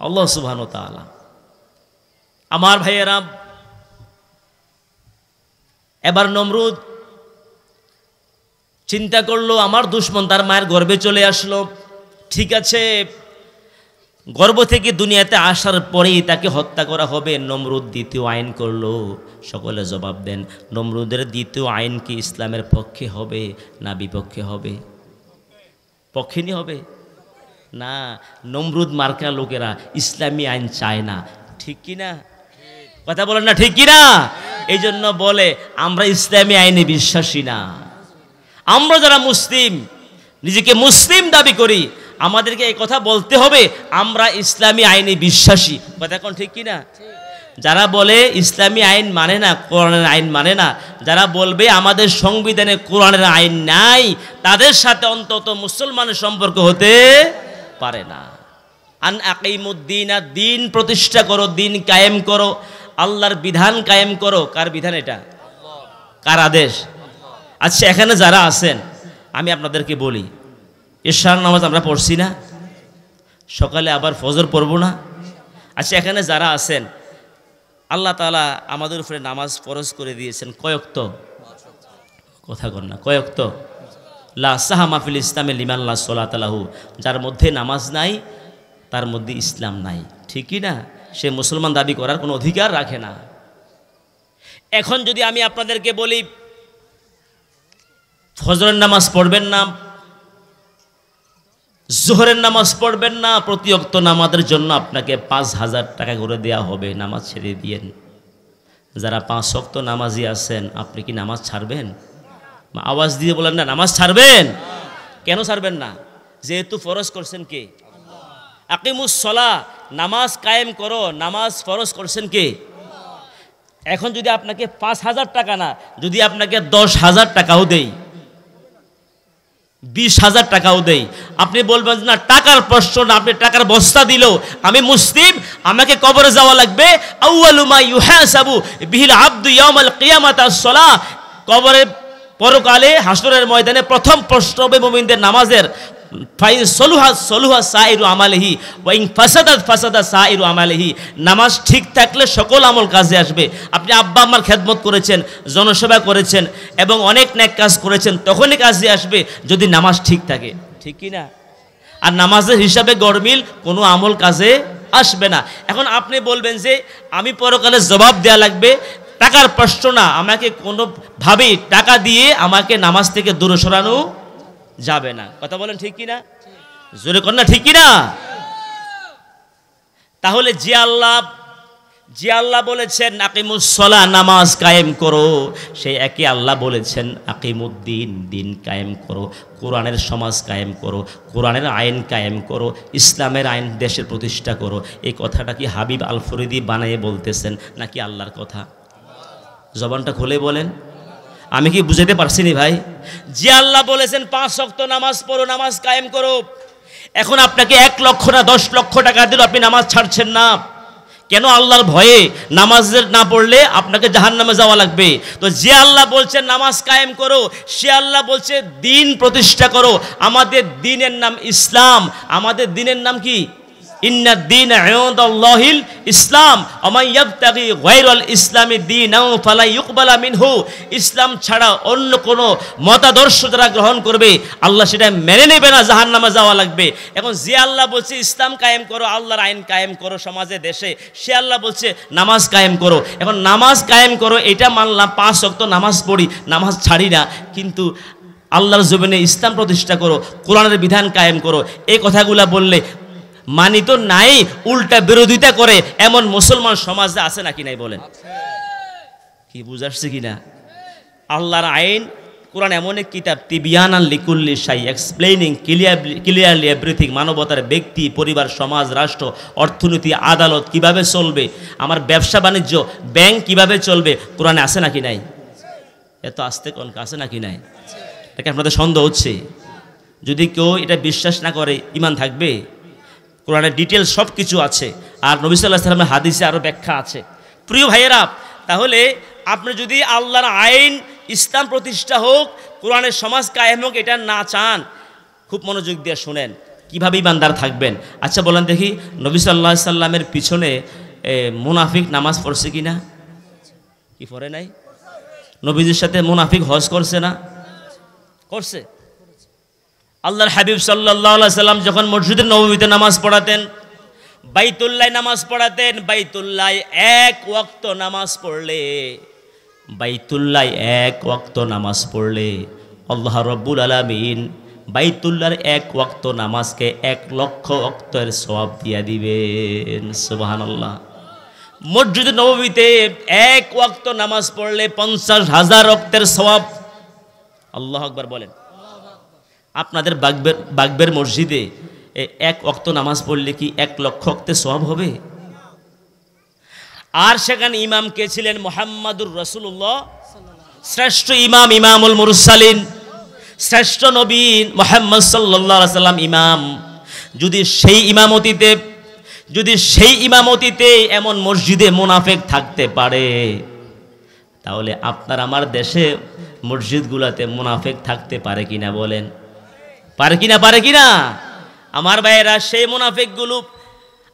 আল্লাহ সুবহানাহু ওয়া তাআলা। আমার ভাইয়েরা, এবার নমরুদ চিন্তা করলো আমার দুশমন তার মায়ের গর্ভে চলে আসলো, ঠিক আছে, গর্ভ থেকে দুনিয়াতে আসার পরেই তাকে হত্যা করা হবে। নমরুদ দ্বিতীয় আইন করলো। সকলে জবাব দেন, নমরুদের দ্বিতীয় আইন কি ইসলামের পক্ষে হবে না বিপক্ষে হবে? পক্ষে নিয়ে হবে না। নমরুদ মার্কা লোকেরা ইসলামী আইন চায় না, ঠিক কি না? কথা বলেন না, ঠিক কি না? এই জন্য বলে আমরা ইসলামী আইনে বিশ্বাসী না। আমরা যারা মুসলিম, নিজেকে মুসলিম দাবি করি, আমাদেরকে এই কথা বলতে হবে আমরা ইসলামী আইনে বিশ্বাসী। কথা কোন ঠিক কি না? যারা বলে ইসলামী আইন মানে না, কোরআনের আইন মানে না, যারা বলবে আমাদের সংবিধানে কোরআনের আইন নাই, তাদের সাথে অন্তত মুসলমানের সম্পর্ক হতে পারে না। আন আকিমুদ্দিন, দিন প্রতিষ্ঠা করো, দিন কায়েম করো, আল্লাহর বিধান কায়েম করো। কার বিধান এটা? কার আদেশ? আচ্ছা, এখানে যারা আছেন আমি আপনাদেরকে বলি, ইশার নামাজ আমরা পড়ছি না, সকালে আবার ফজর পড়ব না? আচ্ছা, এখানে যারা আছেন আল্লাহ তাআলা আমাদের উপরে নামাজ ফরজ করে দিয়েছেন কয়ক্ত? কথা কর না, কয়ক্ত? লা সাহামা ফিল ইসলামে লিমান লা সালাতা লাহু, যার মধ্যে নামাজ নাই তার মধ্যে ইসলাম নাই, ঠিকই না? সে মুসলমান দাবি করার কোনো অধিকার রাখে না। এখন যদি আমি আপনাদেরকে বলি ফজরের নামাজ পড়বেন না, জোহরের নামাজ পড়বেন না, প্রতি ওয়াক্ত নামাজের জন্য আপনাকে ৫,০০০ টাকা করে দেওয়া হবে, নামাজ ছেড়ে দিয়েন। যারা ৫ ওয়াক্ত নামাজি আছেন আপনি কি নামাজ ছাড়বেন? আওয়াজ দিয়ে বলেন না, নামাজ ছাড়বেন? কেন ছাড়বেন না? যেহেতু ফরজ করছেন কে? আকিমুস সলা, নামাজ কায়েম করো, নামাজ ফরজ করছেন কে? এখন যদি আপনাকে ৫,০০০ টাকা না, যদি আপনাকে ১০,০০০ টাকাও দেই, ২০,০০০ টাকাও দেই, আপনি বলবেন না টাকার প্রশ্ন না, আপনি টাকার বস্তা দিলেও আমি মুসলিম, আমাকে কবরে যাওয়া লাগবে। আউয়ালু মা ইউহাসাবু বিহিল আবদু ইয়াউমাল কিয়ামাতি আস-সালাহ, কবরে পরকালে হাসরের ময়দানে প্রথম প্রশ্ন হবে মুমিনদের নামাজের। ফাইন সলুহা সলুহা সাইরু আমালিহি ওয়া ইন ফাসাদাত ফাসাদা সাইরু আমালিহি, নামাজ ঠিক থাকলে সকল আমল কাজে আসবে। আপনি আব্বা আম্মার খেদমত করেছেন, জনসেবা করেছেন এবং অনেক নেক কাজ করেছেন, তখনই কাজে আসবে যদি নামাজ ঠিক থাকে, ঠিক কি না? আর নামাজের হিসাবে গরমিল কোনো আমল কাজে আসবে না। এখন আপনি বলবেন যে আমি পরকালে জবাব দেয়া লাগবে, টাকার প্রশ্ন না, আমাকে কোনোভাবেই টাকা দিয়ে আমাকে নামাজ থেকে দূরে সরানো যাবে না। কথা বলেন ঠিক কিনা? জোরে কর না, ঠিক কিনা? তাহলে যে আল্লাহ যে আল্লাহ বলেছেন আকিমুস-সালাহ, নামাজ কায়েম করো, সেই একই আল্লাহ বলেছেন আকিমুদ্দিন, দিন কায়েম করো, কোরআনের সমাজ কায়েম করো, কোরআনের আইন কায়েম করো, ইসলামের আইন দেশের প্রতিষ্ঠা করো। এই কথাটা কি হাবিব আল ফরিদি বানিয়ে বলতেছেন নাকি আল্লাহর কথা? জবানটা খুলে বলেন, আমি কি বুঝাতে পারছি নি ভাই? যে আল্লাহ বলেছেন 5 ওয়াক্ত নামাজ পড়ো, নামাজ কায়েম করো, এখন আপনাকে 1 লক্ষ না 10 লক্ষ টাকা দিল, আপনি নামাজ ছাড়ছেন না কেন? আল্লাহর ভয়ে। নামাজের না পড়লে আপনাকে জাহান্নামে যাওয়া লাগবে। তো যে আল্লাহ বলছেন নামাজ কায়েম করো, সে আল্লাহ বলছে দিন প্রতিষ্ঠা করো। আমাদের দিনের নাম ইসলাম। আমাদের দিনের নাম কি? ইন্নাদ দীন ইনদাল্লাহিল ইসলাম ওয়া মান ইয়াবতাগি গায়রাল ইসলামি দীনাও ফালা ইউকবালা মিনহু। ইসলাম ছাড়া অন্য কোনো মতাদর্শ যারা গ্রহণ করবে আল্লাহ সেটা মেনে নেবে না, জাহান্নামে যাওয়া লাগবে। এখন যে আল্লাহ বলছে ইসলাম কায়েম করো, আল্লাহর আইন কায়েম করো সমাজে দেশে, সে আল্লাহ বলছে নামাজ কায়েম করো। এখন নামাজ কায়েম করো এটা মানলাম, 5 ওয়াক্ত নামাজ পড়ি, নামাজ ছাড়ি না, কিন্তু আল্লাহর জমিনে ইসলাম প্রতিষ্ঠা করো, কোরআনের বিধান কায়েম করো, এই কথাগুলো বললে মানি তো নাই, উল্টা বিরোধিতা করে এমন মুসলমান সমাজে আছে নাকি নাই বলেন? কি বুঝাচ্ছে কিনা? আল্লাহর আইন কোরআন এমন এক কিতাব, তিবিয়ানান লিকুল্লি শাই, এক্সপ্লেইনিং ক্লিয়ারলি এভরিথিং। মানবতার ব্যক্তি, পরিবার, সমাজ, রাষ্ট্র, অর্থনীতি, আদালত কিভাবে চলবে, আমার ব্যবসা বাণিজ্য, ব্যাংক কিভাবে চলবে, কোরআনে আছে নাকি নাই? এত আস্তে কোন আছে নাকি নাই? এটা আপনাদের সন্দেহ হচ্ছে? যদি কেউ এটা বিশ্বাস না করে ঈমান থাকবে? কোরআনের ডিটেলস সব কিছু আছে, আর নবী সাল্লাল্লাহু আলাইহি ওয়াসাল্লামের হাদিসে আরও ব্যাখ্যা আছে। প্রিয় ভাইয়েরা, তাহলে আপনি যদি আল্লাহর আইন, ইসলাম প্রতিষ্ঠা হোক, কোরআনের সমাজ কায়েম হোক, এটা না চান, খুব মনোযোগ দিয়ে শুনেন কীভাবে ইমানদার থাকবেন। আচ্ছা বলেন দেখি, নবী সাল্লাল্লাহু আলাইহি ওয়াসাল্লামের পিছনে মুনাফিক নামাজ পড়ছে কি না? কি পড়ে নাই? নবীজির সাথে মুনাফিক হজ করছে না? করছে। আল্লাহর হাবিব সাল্লাল্লাহু আলাইহি সাল্লাম যখন মসজিদে নববীতে নামাজ পড়াতেন, বাইতুল্লাহ নামাজ পড়াতেন, বাইতুল্লাহ 1 ওয়াক্ত নামাজ পড়লে, বাইতুল্লাহ 1 ওয়াক্ত নামাজ পড়লে আল্লাহ রাব্বুল আলামিন বাইতুল্লাহর 1 ওয়াক্ত নামাজকে 1 লক্ষ ওয়াক্তের সওয়াব দিয়ে দিবেন। সুবহানাল্লাহ। মসজিদে নববীতে 1 ওয়াক্ত নামাজ পড়লে 50,000 ওয়াক্তের সওয়াব। আল্লাহু আকবার বলেন। আপনাদের বাগবের মসজিদে 1 ওয়াক্ত নামাজ পড়লে কি 1 লক্ষ ওয়াক্তের সওয়াব হবে? আর সেখানে ইমাম কে ছিলেন? মুহাম্মাদুর রাসূলুল্লাহ, শ্রেষ্ঠ ইমাম, ইমামুল মুরসালিন, শ্রেষ্ঠ নবী মুহাম্মদ সাল্লাল্লাহু আলাইহি সাল্লাম ইমাম। যদি সেই ইমামতিতে এমন মসজিদে মুনাফিক থাকতে পারে, তাহলে আপনার আমার দেশে মসজিদগুলোতে মুনাফিক থাকতে পারে কিনা বলেন? পারে কিনা? আমার ভাইয়েরা, সেই মুনাফিকগুলো,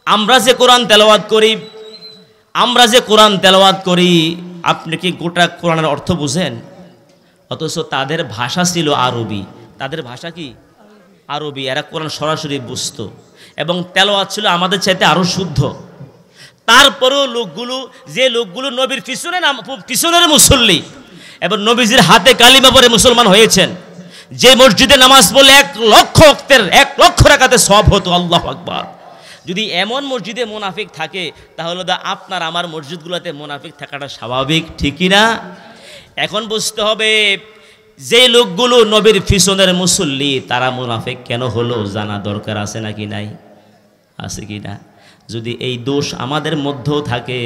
আমরা যে কোরআন তেলাওয়াত করি, আপনি কি গোটা কোরআনের অর্থ বুঝেন? অথচ তাদের ভাষা ছিল আরবি। তাদের ভাষা কি? আরবি। এরা কোরআন সরাসরি বুঝতো এবং তেলাওয়াত ছিল আমাদের চাইতে আরও শুদ্ধ। তারপরেও যে লোকগুলো নবীর পিছনের মুসল্লি এবং নবীজির হাতে কালিমা পড়ে মুসলমান হয়েছেন, যে মসজিদে নামাজ পড়লে 1 লক্ষ রাকাতে সওয়াব হতো। আল্লাহু আকবার। যদি এমন মসজিদে মুনাফিক থাকে, তাহলে আপনার আমার মসজিদগুলোতে মুনাফিক থাকাটা স্বাভাবিক, ঠিক না? এখন বুঝতে হবে, যে লোকগুলো নবীর পিছনের মুসল্লি, তারা মুনাফিক কেন হলো জানা দরকার আছে নাকি নাই? আছে কি না? যদি এই দোষ আমাদের মধ্যেও থাকে,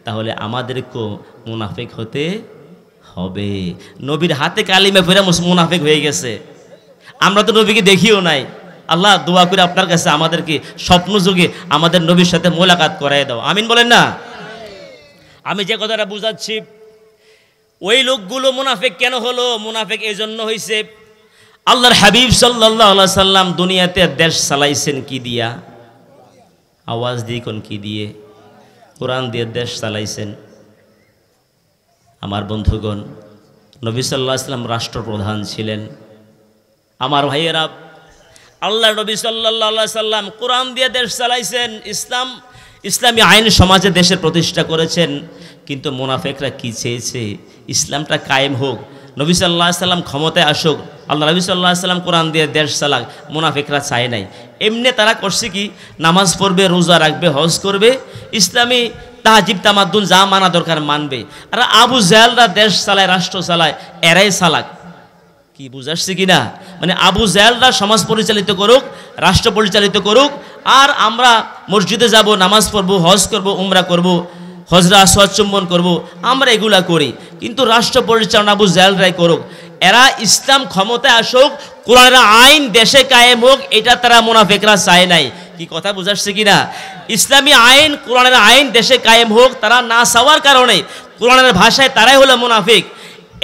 তাহলে আমাদেরকেও মুনাফিক হতে হবে। নবীর হাতে কালিমা পড়ে মুনাফিক হয়ে গেছে, আমরা তো নবীকে দেখিও নাই। আল্লাহ, দোয়া করে আপনার কাছে আমাদেরকে স্বপ্ন যুগে আমাদের নবীর সাথে মোলাকাত করাই দাও, আমিন বলেন না? আমি যে কথাটা বুঝাচ্ছি, ওই লোকগুলো মুনাফিক কেন হলো? মুনাফিক এই জন্য হয়েছে, আল্লাহর হাবিব সাল্লাল্লাহু আলাইহি সাল্লাম দুনিয়াতে দেশ চালাইছেন কি দিয়া? আওয়াজ দিয়ে কোন কি দিয়ে? কোরআন দিয়ে দেশ চালাইছেন। আমার বন্ধুগণ, নবী সাল্লাল্লাহু আলাইহি সাল্লাম রাষ্ট্রপ্রধান ছিলেন। আমার ভাইয়েরা, আল্লাহ নবী সাল্লাল্লাহু আলাইহি সাল্লাম কোরআন দিয়ে দেশ চালাইছেন, ইসলামী আইন সমাজে দেশের প্রতিষ্ঠা করেছেন। কিন্তু মুনাফিকরা কি চেয়েছে? ইসলামটা কায়েম হোক, নবী সাল্লাল্লাহু আলাইহি সাল্লাম ক্ষমতায় আসুক, আল্লাহ নবী সাল্লাল্লাহু আলাইহি সাল্লাম কোরআন দিয়ে দেশ চালাক। মুনাফিকরা চায় নাই। এমনি তারা করছে কি? নামাজ পড়বে, রোজা রাখবে, হজ করবে, ইসলামী তাহাজিব তামাদ্দুন যা মানা দরকার মানবে। আর আবু জাহেলরা দেশ চালায়, রাষ্ট্র চালায়, এরাই চালাক। কি বুঝাচ্ছি কিনা? মানে আবু জাহেলরা সমাজ পরিচালিত করুক, রাষ্ট্র পরিচালিত করুক, আর আমরা মসজিদে যাব, নামাজ পড়বো, হজ করব, উমরা করব, হজরা আসওয়াদ চুম্বন করব, আমরা এগুলা করি। কিন্তু রাষ্ট্র পরিচালনা আবু জাহেলরাই করুক। এরা ইসলাম ক্ষমতায় আসুক, কোরআনের আইন দেশে কায়েম হোক, এটা তারা মুনাফিকরা চায় নাই। কি কথা বুঝাচ্ছি কিনা? ইসলামী আইন, কোরআনের আইন দেশে কায়েম হোক, তারা না চাওয়ার কারণে কোরআনের ভাষায় তারাই হলো মুনাফিক।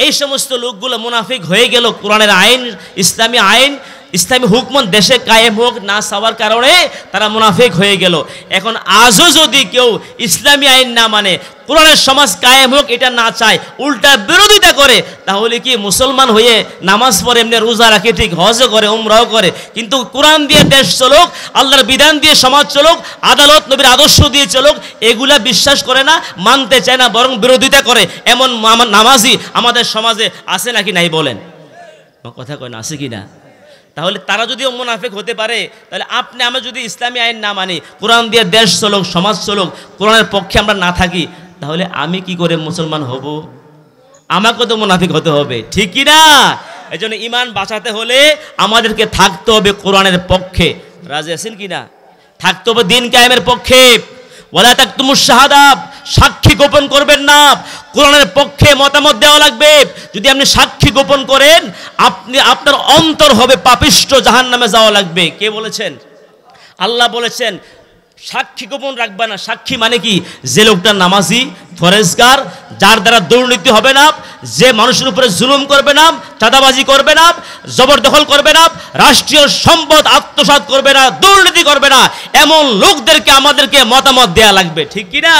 এই সমস্ত লোকগুলো মুনাফিক হয়ে গেল। কোরআনের আইন, ইসলামী আইন, ইসলামী হুকম দেশে কায়েম হোক না চাওয়ার কারণে তারা মুনাফিক হয়ে গেল। এখন আজও যদি কেউ ইসলামী আইন না মানে, কোরআনের সমাজ কায়েম হোক এটা না চায়, উল্টা বিরোধিতা করে, তাহলে কি মুসলমান হয়ে নামাজ পড়ে, এমনি রোজা রাখে, ঠিক হজও করে, উমরাও করে, কিন্তু কোরআন দিয়ে দেশ চলুক, আল্লাহর বিধান দিয়ে সমাজ চলুক, আদালত নবীর আদর্শ দিয়ে চলুক, এগুলা বিশ্বাস করে না, মানতে চায় না, বরং বিরোধিতা করে, এমন নামাজি আমাদের সমাজে আছে নাকি নাই বলেন? কথা কয় না, আছে কি না? তাহলে তারা যদিও মুনাফিক হতে পারে, তাহলে আপনি আমরা যদি ইসলামী আইন না মানি, কোরআন দিয়ে দেশ চলুক, সমাজ চলুক, কোরআনের পক্ষে আমরা না থাকি, তাহলে আমি কি করে মুসলমান হব? আমাকে তো মুনাফিক হতে হবে, ঠিক কি না? এই জন্য ইমান বাঁচাতে হলে আমাদেরকে থাকতে হবে কোরআনের পক্ষে। রাজি আছেন কি না? থাকতে হবে দিন কায়েমের পক্ষে। ওয়ালা তাকতুমুশ শাহাদা, সাক্ষী গোপন করবেন না। কোরআনের পক্ষে মতামত দেওয়া লাগবে। যদি আপনি সাক্ষী গোপন করেন, আপনার অন্তর হবে পাপিষ্ঠ, জাহান্নামে যাওয়া লাগবে। কে বলেছেন? আল্লাহ বলেছেন সাক্ষী গোপন রাখবে না। সাক্ষী মানে কি? যে লোকটা নামাজি, ফরেজগার, যার দ্বারা দুর্নীতি হবে না, যে মানুষের উপরে জুলুম করবে না, চাঁদাবাজি করবে না, জবরদখল করবে না, রাষ্ট্রীয় সম্পদ আত্মসাৎ করবে না, দুর্নীতি করবে না, এমন লোকদেরকে আমাদেরকে মতামত দেয়া লাগবে, ঠিক কি না?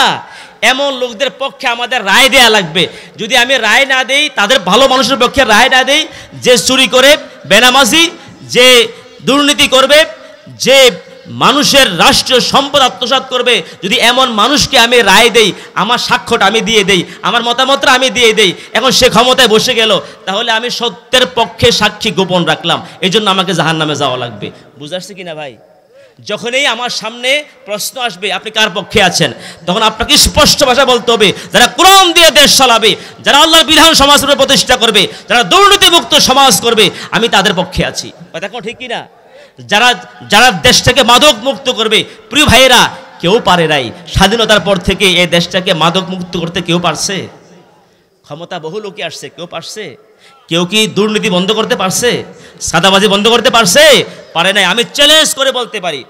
এমন লোকদের পক্ষে আমাদের রায় দেয়া লাগবে। যদি আমি রায় না দেই, তাদের ভালো মানুষের পক্ষে রায় না দেই, যে চুরি করে, বেনামাজি, যে দুর্নীতি করবে, যে মানুষের রাষ্ট্রীয় সম্পদ আত্মসাৎ করবে, যদি এমন মানুষকে আমি রায় দেই, আমার সাক্ষ্যটা আমি দিয়ে দেই, আমার মতামতটা আমি দিয়ে দেই, এখন সে ক্ষমতায় বসে গেল, তাহলে আমি সত্যের পক্ষে সাক্ষী গোপন রাখলাম, এই জন্য আমাকে জাহান্নামে যাওয়া লাগবে। বুঝাচ্ছি কিনা ভাই? যখনই আমার সামনে প্রশ্ন আসবে আপনি কার পক্ষে আছেন, তখন আপনাকে স্পষ্ট ভাষা বলতে হবে, যারা কোরআন দিয়ে দেশ চালাবে, যারা আল্লাহর বিধান সমাজে প্রতিষ্ঠা করবে, যারা দুর্নীতিমুক্ত সমাজ করবে, আমি তাদের পক্ষে আছি। কথা কোন ঠিক কিনা? যারা যারা দেশটাকে মাদক মুক্ত করবে, প্রিয় ভাইয়েরা, কেউ পারে নাই। স্বাধীনতার পর থেকে এই দেশটাকে মাদক মুক্ত করতে কেউ পারছে? ক্ষমতা বহু লোকে আসছে, কেউ পারছে? কেউ কি দুর্নীতি বন্ধ করতে পারছে? সাদাবাজি বন্ধ করতে পারছে? পারে নাই। আমি চ্যালেঞ্জ করে বলতে পারি,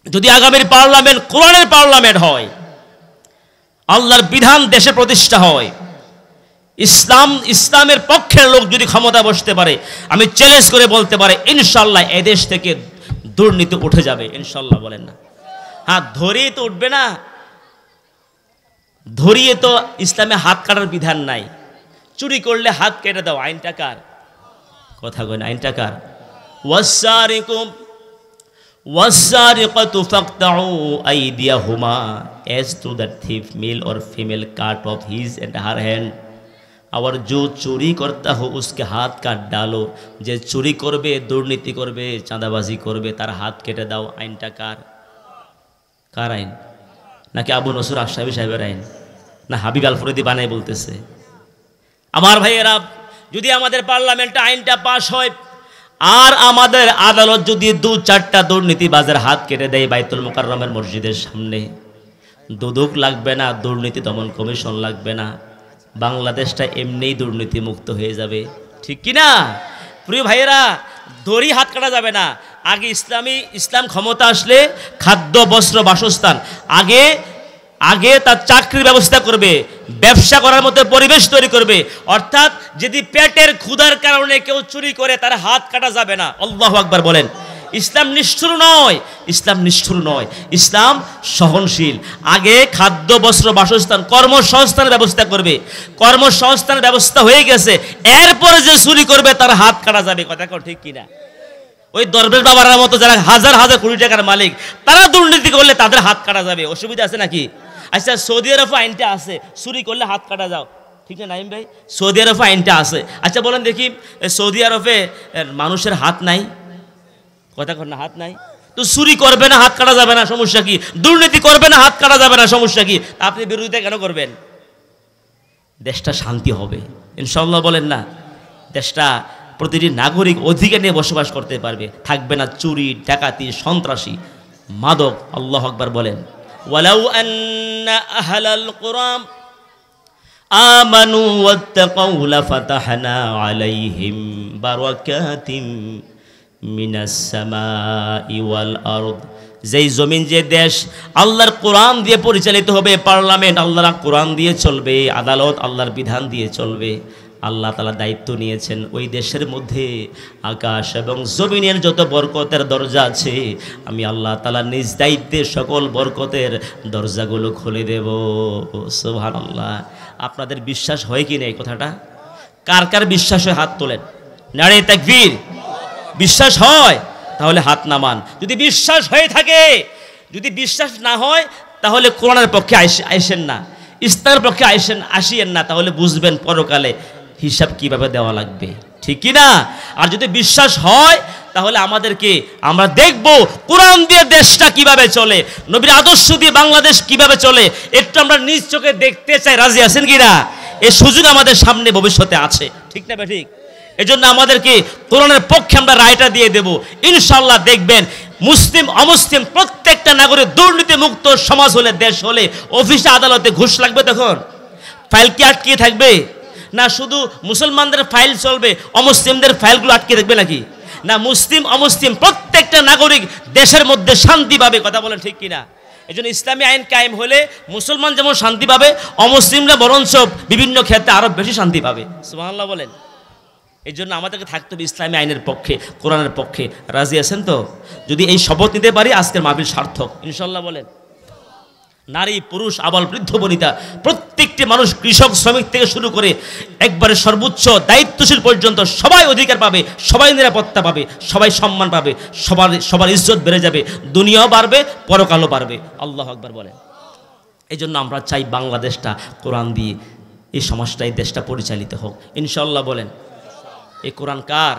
যদি আগামীর পার্লামেন্ট কোরআনের পার্লামেন্ট হয়, আল্লাহর বিধান দেশে প্রতিষ্ঠা হয়, ইসলামের পক্ষের লোক যদি ক্ষমতা বসতে পারে, আমি চ্যালেঞ্জ করে বলতে পারি ইনশাল্লাহ এদেশ থেকে দুর্নীতি উঠে যাবে। ইনশাল্লাহ বলেন না? হ্যাঁ, ধরিয়ে তো উঠবে না। ধরিয়ে তো ইসলামে হাত কাটার বিধান নাই। চুরি করলে হাত কেটে দাও, আইনটা কার? কথা কই না, আইনটা কার? ওয়াসসারিকাতু ফাকতাউ আইদিয়াহুমা, as to the thief, male or female, cut off his and her hand, और जो चोरी करता हो उसके हाथ काट डालो। যে চুরি করবে, দুর্নীতি করবে, চাঁদাবাজি করবে, তার হাত কেটে দাও। আইনটা কার? কার আইন? নাকি আবু নসর আশরাফি সাহেবের আইন? না হাবিব আল ফরিদি বানাই বলতেছে? আমার ভাইয়েরা, যদি আমাদের পার্লামেন্টে আইনটা পাশ হয়, আর আমাদের আদালত যদি 2-4টা দুর্নীতিবাজের হাত কেটে দেয় বাইতুল মুকাররমের মসজিদের সামনে, দুদক লাগবে না, দুর্নীতি দমন কমিশন লাগবে না, বাংলাদেশটা এমনিই দুর্নীতি মুক্ত হয়ে যাবে, ঠিক কি না? প্রিয় ভাইয়েরা, দড়ি হাত কাটা যাবে না। আগে ইসলাম ক্ষমতা আসলে খাদ্য, বস্ত্র, বাসস্থান, আগে তার চাকরির ব্যবস্থা করবে, ব্যবসা করার মতো পরিবেশ তৈরি করবে। অর্থাৎ যদি পেটের ক্ষুধার কারণে কেউ চুরি করে, তার হাত কাটা যাবে না। আল্লাহু আকবার বলেন। ইসলাম নিষ্ঠুর নয়, ইসলাম নিষ্ঠুর নয়, ইসলাম সহনশীল। আগে খাদ্য, বস্ত্র, বাসস্থান, কর্মসংস্থানের ব্যবস্থা করবে। কর্মসংস্থানের ব্যবস্থা হয়ে গেছে, এরপরে যে চুরি করবে তার হাত কাটা যাবে। কথা কও ঠিক কিনা? ওই দরবেশ বাবার মতো যারা হাজার হাজার কোটি টাকার মালিক, তারা দুর্নীতি করলে তাদের হাত কাটা যাবে। অসুবিধা আছে নাকি? আচ্ছা, সৌদি আরবে আইনটা আছে, চুরি করলে হাত কাটা যাও, ঠিক না নাইম ভাই? সৌদি আরবে আইনটা আছে। আচ্ছা বলেন দেখি, সৌদি আরবে মানুষের হাত নাই? কথা কর না, হাত নাই? তো তো চুরি করবে না, হাত কাটা যাবে না, সমস্যা কি? দুর্নীতি করবে না, হাত কাটা যাবে না, সমস্যা কি? আপনি বিরোধিতা কেন করবেন? দেশটা শান্তি হবে ইনশাআল্লাহ, বলেন না? দেশটা প্রতিটি নাগরিক অধিকার নিয়ে বসবাস করতে পারবে, থাকবে না চুরি, ডাকাতি, সন্ত্রাসী, মাদক। আল্লাহু আকবার বলেন। ওয়ালাউ আন্না আহলাল কুরআন আমানু ওয়াত্তাকাউ লাফাতাহনা আলাইহিম বারাকাতিম মিনাস সামাই ওয়াল আরদ। যেই জমিন, যে দেশ আল্লাহর কোরআন দিয়ে পরিচালিত হবে, পার্লামেন্ট আল্লাহর কোরআন দিয়ে চলবে, আদালত আল্লাহর বিধান দিয়ে চলবে, আল্লাহ তাআলা দায়িত্ব নিয়েছেন ওই দেশের মধ্যে আকাশ এবং জমিনের যত বরকতের দরজা আছে, আমি আল্লাহ তাআলা নিজ দায়িত্বে সকল বরকতের দরজাগুলো খুলে দেব। সুবহানাল্লাহ। আপনাদের বিশ্বাস হয় কি না এই কথাটা? কার কার বিশ্বাস হয় হাত তোলেন। নারে তাকবীর। বিশ্বাস হয়? তাহলে হাত নামান। যদি বিশ্বাস হয়ে থাকে, যদি বিশ্বাস না হয় তাহলে কোরআনের পক্ষে আইসেন না, ইসলামের পক্ষে আসিয়েন না, তাহলে বুঝবেন পরকালে হিসাব কিভাবে দেওয়া লাগবে, ঠিক কি না? আর যদি বিশ্বাস হয় তাহলে আমরা দেখব কোরআন দিয়ে দেশটা কিভাবে চলে, নবীর আদর্শ দিয়ে বাংলাদেশ কিভাবে চলে, একটু আমরা নিজ চোখে দেখতে চাই। রাজি আছেন কি না? এই সুযোগ আমাদের সামনে ভবিষ্যতে আছে, ঠিক না ঠিক? এজন্য আমাদেরকে কোরআনের পক্ষে আমরা রায়টা দিয়ে দেব ইনশাআল্লাহ। দেখবেন মুসলিম অমুসলিম প্রত্যেকটা নাগরিক দুর্নীতি মুক্ত সমাজ হলে, দেশ হলে, অফিসে আদালতে ঘুষ লাগবে, তখন ফাইল কি আটকে থাকবে? না শুধু মুসলমানদের ফাইল চলবে, অমুসলিমদের ফাইলগুলো আটকে থাকবে নাকি? না, মুসলিম অমুসলিম প্রত্যেকটা নাগরিক দেশের মধ্যে শান্তি পাবে। কথা বলেন ঠিক কিনা? এই জন্য ইসলামী আইন কায়েম হলে মুসলমান যেমন শান্তি পাবে, অমুসলিমরা বরঞ্চ বিভিন্ন ক্ষেত্রে আরো বেশি শান্তি পাবে। সুবহানাল্লাহ বলেন। এই জন্য আমাদেরকে থাকতে হবে ইসলামী আইনের পক্ষে, কোরআনের পক্ষে। রাজি আছেন তো? যদি এই শপথ নিতে পারি আজকের মাহফিল সার্থক ইনশাআল্লাহ বলেন। নারী পুরুষ আবাল বৃদ্ধ বনিতা প্রত্যেকটি মানুষ, কৃষক শ্রমিক থেকে শুরু করে একবারে সর্বোচ্চ দায়িত্বশীল পর্যন্ত সবাই অধিকার পাবে, সবাই নিরাপত্তা পাবে, সবাই সম্মান পাবে, সবার ইজ্জত বেড়ে যাবে, দুনিয়াও বাড়বে, পরকালও বাড়বে। আল্লাহু আকবার বলেন। এই জন্য আমরা চাই বাংলাদেশটা কোরআন দিয়ে, এই সমাজটা, এই দেশটা পরিচালিত হোক ইনশাআল্লাহ বলেন। এই কোরআন কার?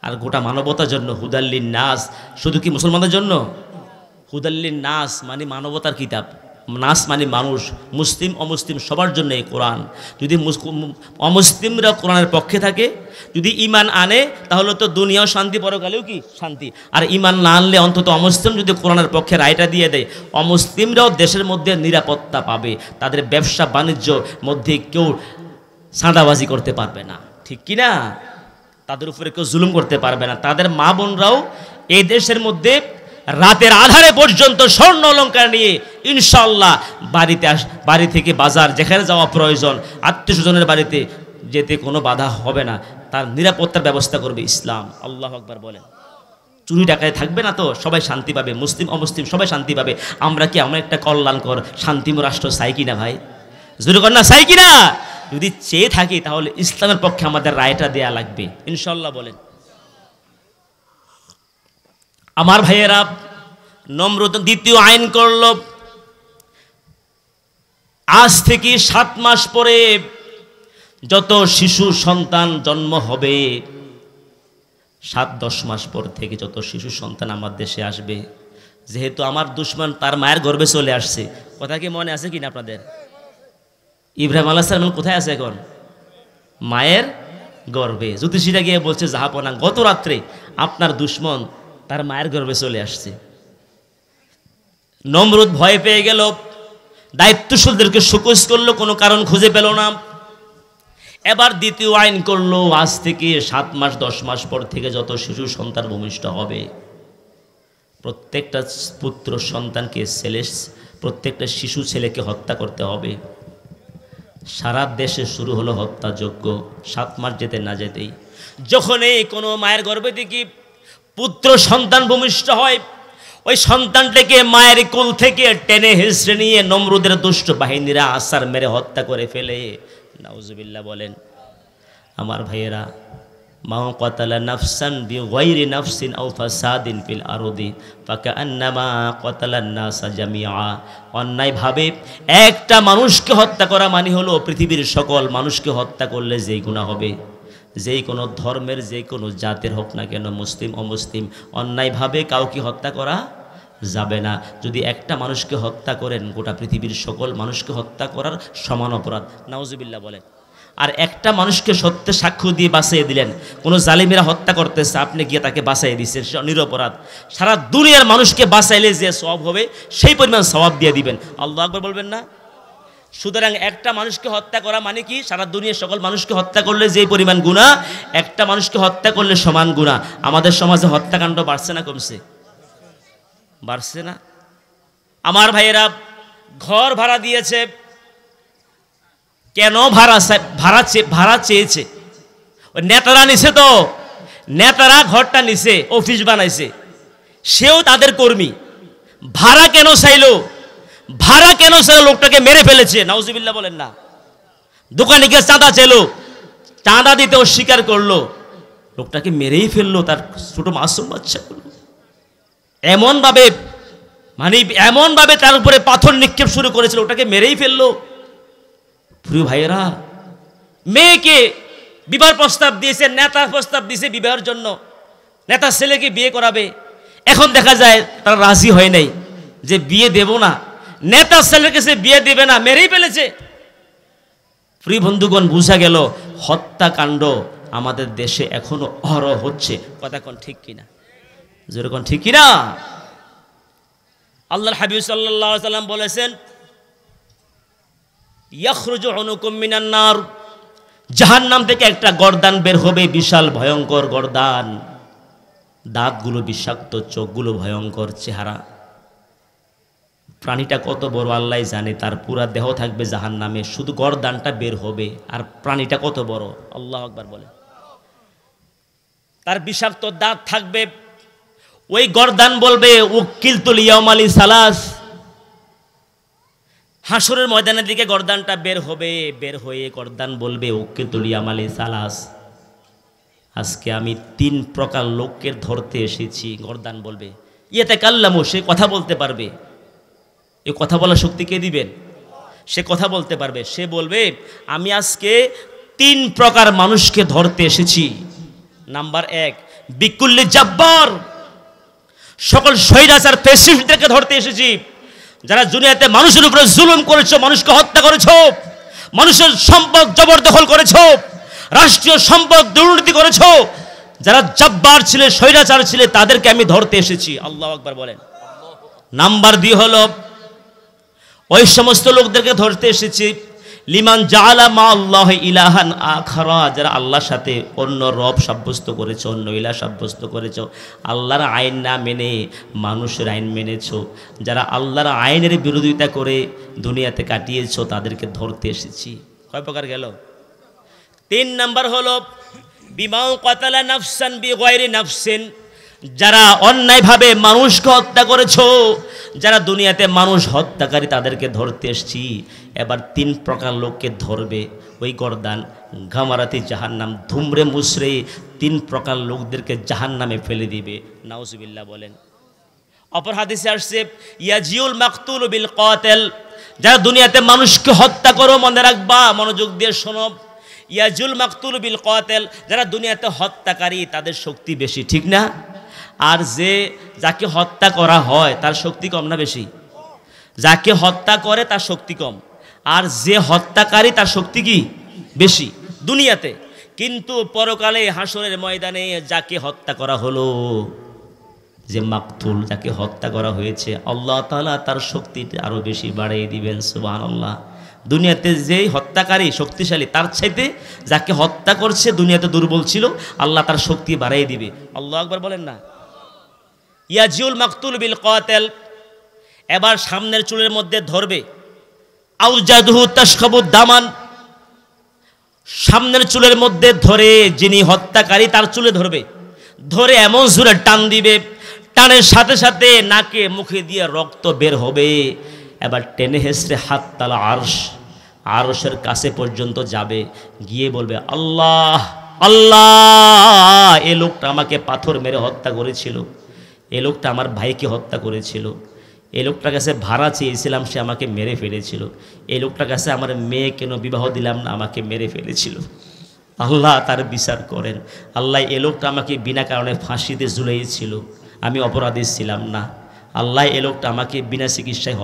আর গোটা মানবতার জন্য। হুদাল্লিন নাস, শুধু কি মুসলমানদের জন্য? হুদাল্লিন নাস মানে মানবতার কিতাব, নাস মানে মানুষ, মুসলিম অমুসলিম সবার জন্য এই কোরআন। যদি অমুসলিমরা কোরআনের পক্ষে থাকে, যদি ঈমান আনে, তাহলে তো দুনিয়াও শান্তি, পরকালেও কি শান্তি। আর ঈমান না আনলে অন্তত অমুসলিম যদি কোরআনের পক্ষে রায়টা দিয়ে দেয়, অমুসলিমরাও দেশের মধ্যে নিরাপত্তা পাবে, তাদের ব্যবসা বাণিজ্য মধ্যে কেউ সাঁদাবাজি করতে পারবে না, ঠিক কি না? তাদের উপরে কেউ জুলুম করতে পারবে না। তাদের মা বোনরাও এই দেশের মধ্যে রাতের আধারে পর্যন্ত স্বর্ণ অলংকার নিয়ে ইনশাআল্লাহ বাড়ি থেকে বাজার যেখানে যাওয়া প্রয়োজন, আত্মীয় স্বজনের বাড়িতে যেতে কোনো বাধা হবে না, তার নিরাপত্তার ব্যবস্থা করবে ইসলাম। আল্লাহু আকবার বলেন। চুরি ডাকাতি থাকবে না, তো সবাই শান্তি পাবে, মুসলিম অমুসলিম সবাই শান্তি পাবে। আমরা একটা কল্যাণকর শান্তিময় রাষ্ট্র চাই কিনা ভাই? জোরে কর না, চাই কিনা? যদি চেয়ে থাকি তাহলে ইসলামের পক্ষে আমাদের রায়টা দেয়া লাগবে ইনশাআল্লাহ বলেন। আমার ভাইয়েরা, নমরুদ দ্বিতীয় আইন করল। আজ থেকে 7 মাস পরে যত শিশু সন্তান জন্ম হবে, 7-10 মাস পর থেকে যত শিশু সন্তান আমার দেশে আসবে, যেহেতু আমার দুশ্মন তার মায়ের গর্ভে চলে আসছে। কথা কি মনে আছে কিনা আপনাদের? ইব্রাহিম আলাইহিস সালাম কোথায় আছে এখন? মায়ের গর্ভে। জ্যোতিষীরা গিয়ে বলছে, জাহাপনা, গত রাত্রে আপনার দুশ্মন তার মায়ের গর্ভে চলে আসছে। নমরুদ ভয় পেয়ে গেল, দায়িত্বশীলদেরকে শোকজ করলো, কোনো কারণ খুঁজে পেল না। এবার দ্বিতীয় আইন করলো, আজ থেকে 7 মাস 10 মাস পর থেকে যত শিশু সন্তান ভূমিষ্ঠ হবে, প্রত্যেকটা পুত্র সন্তানকে প্রত্যেকটা শিশু ছেলেকে হত্যা করতে হবে। সারা দেশে শুরু হলো হত্যাযজ্ঞ। 7 মাস যেতে না যেতেই যখনই কোনো মায়ের গর্ভে থেকে পুত্র সন্তান ভূমিষ্ঠ হয়, ওই সন্তানটাকে মায়ের কোল থেকে টেনে হেসড়ে নিয়ে নমরুদের দুষ্ট বাহিনীরা আছাড় মেরে হত্যা করে ফেলে। নাউজুবিল্লাহ বলেন। আমার ভাইয়েরা, মা ক্বাতালা নাফসান বিগাইরি নাফসিন আও ফাসাদিন ফিল আরদি ফাকান্নামা ক্বাতালান নাসা জামিআ। অন্যায়ভাবে একটা মানুষকে হত্যা করা মানে হলো পৃথিবীর সকল মানুষকে হত্যা করলে যেই গুনাহ হবে, যেই কোনো ধর্মের যে কোনো জাতের হোক না কেন, মুসলিম অমুসলিম, অন্যায়ভাবে কাউকে হত্যা করা যাবে না। যদি একটা মানুষকে হত্যা করেন, গোটা পৃথিবীর সকল মানুষকে হত্যা করার সমান অপরাধ। নাউজুবিল্লাহ বলেন। আর একটা মানুষকে সত্যে সাক্ষ্য দিয়ে বাঁচিয়ে দিলেন, কোনো জালিমেরা হত্যা করতেছে, আপনি গিয়ে তাকে বাঁচিয়ে দিচ্ছেন, সে নিরপরাধ। সারা দুনিয়ার মানুষকে বাঁচাইলে যে সওয়াব হবে সেই পরিমাণ সওয়াব দিয়ে দিবেন। আল্লাহু আকবার বলবেন না? সুতরাং একটা মানুষকে হত্যা করা মানে কি? সারা দুনিয়ার সকল মানুষকে হত্যা করলে যে পরিমাণ গুনাহ, একটা মানুষকে হত্যা করলে সমান গুনাহ। আমাদের সমাজে হত্যাকাণ্ড বাড়ছে না কমছে? বাড়ছে না? আমার ভাইয়েরা ঘর ভাড়া দিয়েছে, কেন ভাড়া চেয়েছে? ওই নেতারা নিছে, তো নেতারা ঘরটা নিছে, অফিস বানাইছে, সেও তাদের কর্মী। ভাড়া কেন চাইলো? ভাড়া কেন চাইলো? লোকটাকে মেরে ফেলেছে। নাউজুবিল্লাহ বলেন না? দোকানিকে চাঁদা চাইলো, চাঁদা দিতে অস্বীকার করলো, লোকটাকে মেরেই ফেললো, তার ছোট মাসুম বাচ্চাগুলো। এমনভাবে তার উপরে পাথর নিক্ষেপ শুরু করেছিল, ওটাকে মেরেই ফেললো। প্রিয় ভাইয়েরা, মেয়েকে বিবাহ প্রস্তাব দিয়েছে, নেতা প্রস্তাব দিয়েছে বিবাহের জন্য, নেতার ছেলেকে বিয়ে করাবে। এখন দেখা যায় তারা রাজি হয় নাই যে বিয়ে দেব না, নেতার ছেলের কাছে বিয়ে দেবে না, মেরেই ফেলেছে। প্রিয় বন্ধুগণ, বুঝা গেল হত্যাকাণ্ড আমাদের দেশে এখনো অহরহ হচ্ছে। কথা কোন ঠিক কিনা? যেরকম ঠিক কিনা? আল্লাহর হাবিব সাল্লাল্লাহু আলাইহি সাল্লাম বলেছেন, ইয়াখরুজু উনুকুম মিনান নার, জাহান্নাম থেকে একটা গর্দান বের হবে, বিশাল ভয়ঙ্কর গর্দান, দাঁতগুলো বিষাক্ত, চোখগুলো ভয়ঙ্কর, চেহারা। প্রাণীটা কত বড় আল্লাহ জানে, তার পুরা দেহ থাকবে জাহান্নামে, শুধু গর্দানটা বের হবে। আর প্রাণীটা কত বড়, আল্লাহু আকবার বলে। তার বিষাক্ত দাঁত থাকবে। ওই গর্দান বলবে, উকিলতুল ইয়াউমালি সালাস। হাসরের ময়দানের দিকে গর্দানটা বের হবে, বের হয়ে গর্দান বলবে, উকিলতুল ইয়াউমালি সালাস, আজকে আমি 3 প্রকার লোককে ধরতে এসেছি। গর্দান বলবে, ইয়াতাকাল্লামু, সে কথা বলতে পারবে। এই কথা বলার শক্তি কে দিবেন? সে কথা বলতে পারবে। সে বলবে, আমি আজকে 3 প্রকার মানুষকে ধরতে এসেছি। নাম্বার 1, বিকুল্লি জাব্বার, সকল স্বৈরাচার ফ্যাসিস্টদেরকে ধরতে এসেছি, যারা দুনিয়াতে মানুষের উপরে জুলুম করেছো, মানুষকে হত্যা করেছো, মানুষের সম্পদ জবরদখল করেছো, রাষ্ট্রীয় সম্পদ দুর্নীতি করেছো, যারা জাব্বার ছিল, স্বৈরাচার ছিল, তাদেরকে আমি ধরতে এসেছি। আল্লাহু আকবার বলেন। নাম্বার 2 হলো, ওই সমস্ত লোকদেরকে ধরতে এসেছি, লিমান জাআলা মা আল্লাহ ইলাহান আখারা, যারা আল্লাহর সাথে অন্য রব সাব্যস্ত করেছো, অন্য ইলাহ সাব্যস্ত করেছো, আল্লাহর আইন না মেনে মানুষের আইন মেনেছো, যারা আল্লাহর আইনের বিরোধিতা করে দুনিয়াতে কাটিয়েছো, তাদেরকে ধরতে এসেছি। কয় প্রকার গেল? 3 নাম্বার হলো, বিমাউ কাতালা নাফসান বিগাইরি নাফসিন, যারা অন্যায়ভাবে মানুষকে হত্যা করেছো, যারা দুনিয়াতে মানুষ হত্যাকারী, তাদেরকে ধরতে এসেছি। এবার 3 প্রকার লোককে ধরবে ওই গর্দান, গামারাতি জাহান্নাম, ধুমরে মুসরে 3 প্রকার লোকদেরকে জাহান্নামে ফেলে দিবে। নাউজুবিল্লাহ বলেন। অপর হাদিসে আসছে, ইয়াজিউল মাকতুল বিল কাতিল, যারা দুনিয়াতে মানুষকে হত্যা করো, মনে রাখবা, মনোযোগ দিয়ে শোনো, ইয়াজুল মাকতুল বিল কাতিল, যারা দুনিয়াতে হত্যাকারী তাদের শক্তি বেশি, ঠিক না? আর যাকে হত্যা করা হয় তার শক্তি কম না বেশি? যাকে হত্যা করে তার শক্তি কম, আর যে হত্যাকারী তার শক্তি কি বেশি দুনিয়াতে। কিন্তু পরকালে হাসরের ময়দানে যাকে হত্যা করা হলো, যে মাকতুল, যাকে হত্যা করা হয়েছে, আল্লাহ তাআলা তার শক্তিটা আরো বেশি বাড়িয়ে দিবেন। সুবহানাল্লাহ। দুনিয়াতে যেই হত্যাকারী শক্তিশালী, তার চাইতে যাকে হত্যা করছে দুনিয়াতে দুর্বল ছিল, আল্লাহ তার শক্তি বাড়িয়ে দিবে। আল্লাহু আকবার বলেন না? ইয়াজিউল মাকতুল বিল কাতিল, এবার সামনের চুলের মধ্যে ধরবে, আউজাদহু তাশখাবু দামান, সামনের চুলের মধ্যে ধরে যিনি হত্যাকারী তার চুলে ধরবে, ধরে এমন জোরে টান দিবে, টানের সাথে সাথে নাকে মুখে দিয়ে রক্ত বের হবে। এবার টেনে হেসড়ে হাত তালা আরশের কাছে পর্যন্ত যাবে, গিয়ে বলবে, আল্লাহ আল্লাহ, এ লোকটা আমাকে পাথর মেরে হত্যা করেছিল, এ লোকটা আমার ভাইকে হত্যা করেছিল, এই লোকটার কাছে ভাড়া চেয়েছিলাম, সে আমাকে মেরে ফেলেছিল, এই লোকটার কাছে আমার মেয়ে কেন বিবাহ দিলাম না, আমাকে মেরে ফেলেছিল। আল্লাহ তার বিচার করেন। আল্লাহ এ লোকটা আমাকে বিনা কারণে ফাঁসিতে ঝুলিয়েছিল, আমি অপরাধী ছিলাম না। আল্লাহ এ লোকটা আমাকে বিনা চিকিৎসায়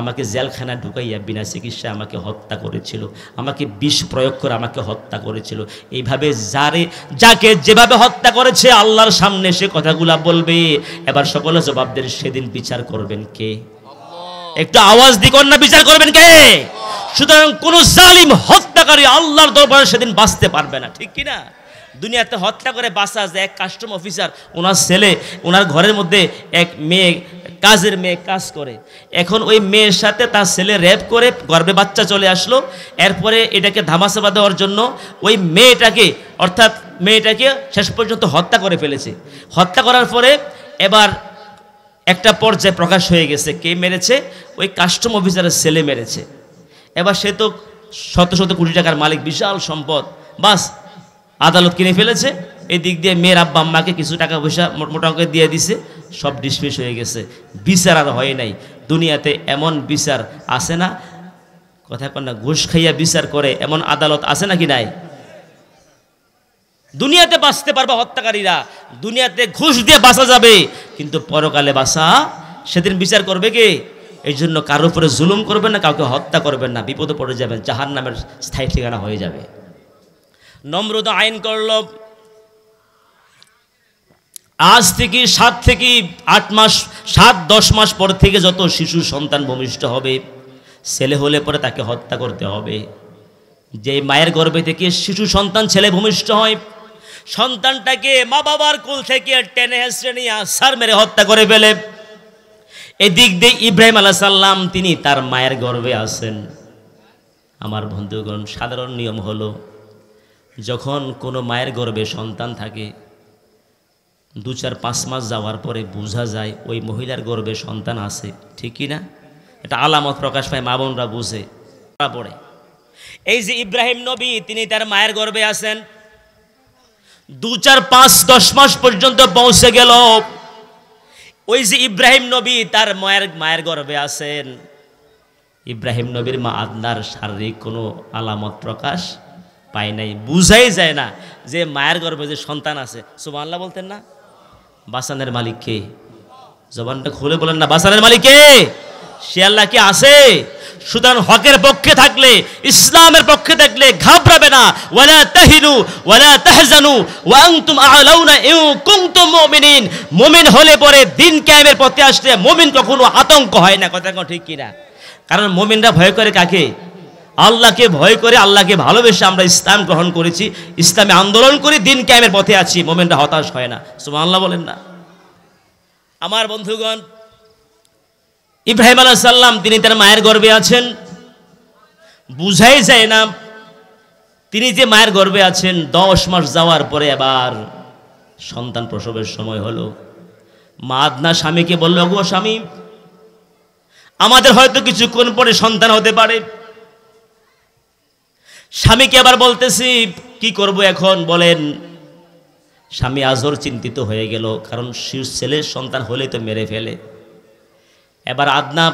আমাকে জেলখানায় ঢুকাইয়া বিনা চিকিৎসায় আমাকে হত্যা করেছিল, আমাকে বিষ প্রয়োগ করে আমাকে হত্যা করেছিল। এইভাবে যাকে যেভাবে হত্যা করেছে আল্লাহর সামনে সে কথাগুলা বলবে। এবার সকলে জবাব দেন, সেদিন বিচার করবেন কে? একটু আওয়াজ দি কন্যা, বিচার করবেন কে? সুতরাং কোন জালিম হত্যাকারী আল্লাহর দরবারে সেদিন বাঁচতে পারবে না, ঠিক কিনা? দুনিয়াতে হত্যা করে বাঁচা যায়। এক কাস্টম অফিসার, ওনার ছেলে, ওনার ঘরের মধ্যে এক মেয়ে, কাজের মেয়ে কাজ করে। এখন ওই মেয়ের সাথে তার ছেলে রেপ করে গর্ভে বাচ্চা চলে আসলো। এরপরে এটাকে ধামাচাপা দেওয়ার জন্য ওই মেয়েটাকে শেষ পর্যন্ত হত্যা করে ফেলেছে। হত্যা করার পরে এবার একটা পর্যায়ে প্রকাশ হয়ে গেছে কে মেরেছে, ওই কাস্টম অফিসারের ছেলে মেরেছে। এবার সে তো শত শত কোটি টাকার মালিক, বিশাল সম্পদ, বাস আদালত কিনে ফেলেছে। এই দিক দিয়ে মেয়ের আব্বা আম্মাকে কিছু টাকা পয়সা মোটা অঙ্কে দিয়ে দিছে, সব ডিসমিস হয়ে গেছে। বিচার আর হয় নাই। দুনিয়াতে এমন বিচার আছে না, কথা কন না, ঘুষ খাইয়া বিচার করে এমন আদালত আছে নাকি নাই? দুনিয়াতে বাঁচতে পারবে হত্যাকারীরা, দুনিয়াতে ঘুষ দিয়ে বাঁচা যাবে, কিন্তু পরকালে বাঁচা সেদিন বিচার করবে কে? এই জন্য কারোর উপরে জুলুম করবেন না, কাউকে হত্যা করবেন না, বিপদে পড়ে যাবেন, জাহান্নামের স্থায়ী ঠিকানা হয়ে যাবে। নমরুদ আইন করল, আজ থেকে 7 থেকে 8 মাস, 7-10 মাস পর থেকে যত শিশু সন্তান ভূমিষ্ঠ হবে, ছেলে হলে পরে তাকে হত্যা করতে হবে। যে মায়ের গর্ভে থেকে শিশু সন্তান ছেলে ভূমিষ্ঠ হয়, সন্তানটাকে মা বাবার কোল থেকে টেনে হেসড়ে নিয়ে আছাড় মেরে হত্যা করে ফেলে। এদিক দিয়ে ইব্রাহিম আলাইহিস সালাম তিনি তার মায়ের গর্ভে আছেন। আমার বন্ধুগণ, সাধারণ নিয়ম হলো, যখন কোনো মায়ের গর্ভে সন্তান থাকে 2-4-5 মাস যাওয়ার পরে বোঝা যায় ওই মহিলার গর্ভে সন্তান আছে, ঠিক কি না? এটা আলামত প্রকাশ পায়, মা বোনরা বুঝে পড়ে। এই যে ইব্রাহিম নবী, তিনি তার মায়ের গর্ভে আছেন, 2-4-5-10 মাস পর্যন্ত পৌঁছে গেল। ওই যে ইব্রাহিম নবী তার মায়ের গর্ভে আছেন, ইব্রাহিম নবীর মা আদনার শারীরিক কোনো আলামত প্রকাশ পায় নাই, বুঝাই যায় না যে মায়ের গর্ভে যে সন্তান আছে। সুবহানাল্লাহ বলতেন না? বাঁচানের মালিক কে? জবানটা খুলে বলেন না, বাঁচানের মালিক কে? সে আল্লাহ কি আছে? সুতরাং হকের পক্ষে থাকলে, ইসলামের পক্ষে থাকলে ঘাবড়াবে না। ওয়ালা তাহিনু ওয়ালা তাহজানু ওয়া আনতুম আ'লাউনা ইন কুনতুম মুমিনিন। মুমিন হলে পরে দিন কায়েমের পথে আসলে মুমিন কখনো আতঙ্ক হয় না, কথা ঠিক কি না? কারণ মুমিনরা ভয় করে কাকে? আল্লাহকে ভয় করে, আল্লাহকে ভালোবেসে আমরা ইসলাম গ্রহণ করেছি, ইসলামে আন্দোলন করে দিন কায়েমের পথে আছি। মুমিনরা হতাশ হয় না, সুবহানাল্লাহ বলেন না? আমার বন্ধুগণ, ইব্রাহিম আলাইহিস সালাম তিনি তার মায়ের গর্ভে আছেন, বুঝাই যায় না তিনি যে মায়ের গর্ভে আছেন। 10 মাস যাওয়ার পরে আবার সন্তান প্রসবের সময় হলো। মা আদনা স্বামীকে বলল, গো স্বামী, আমাদের হয়তো কিছুক্ষণ পরে সন্তান হতে পারে। স্বামীকে আবার বলতেছি, কি করব এখন বলেন? স্বামী আজর চিন্তিত হয়ে গেল, কারণ ছেলের সন্তান হলেই তো মেরে ফেলে। এবার আদনা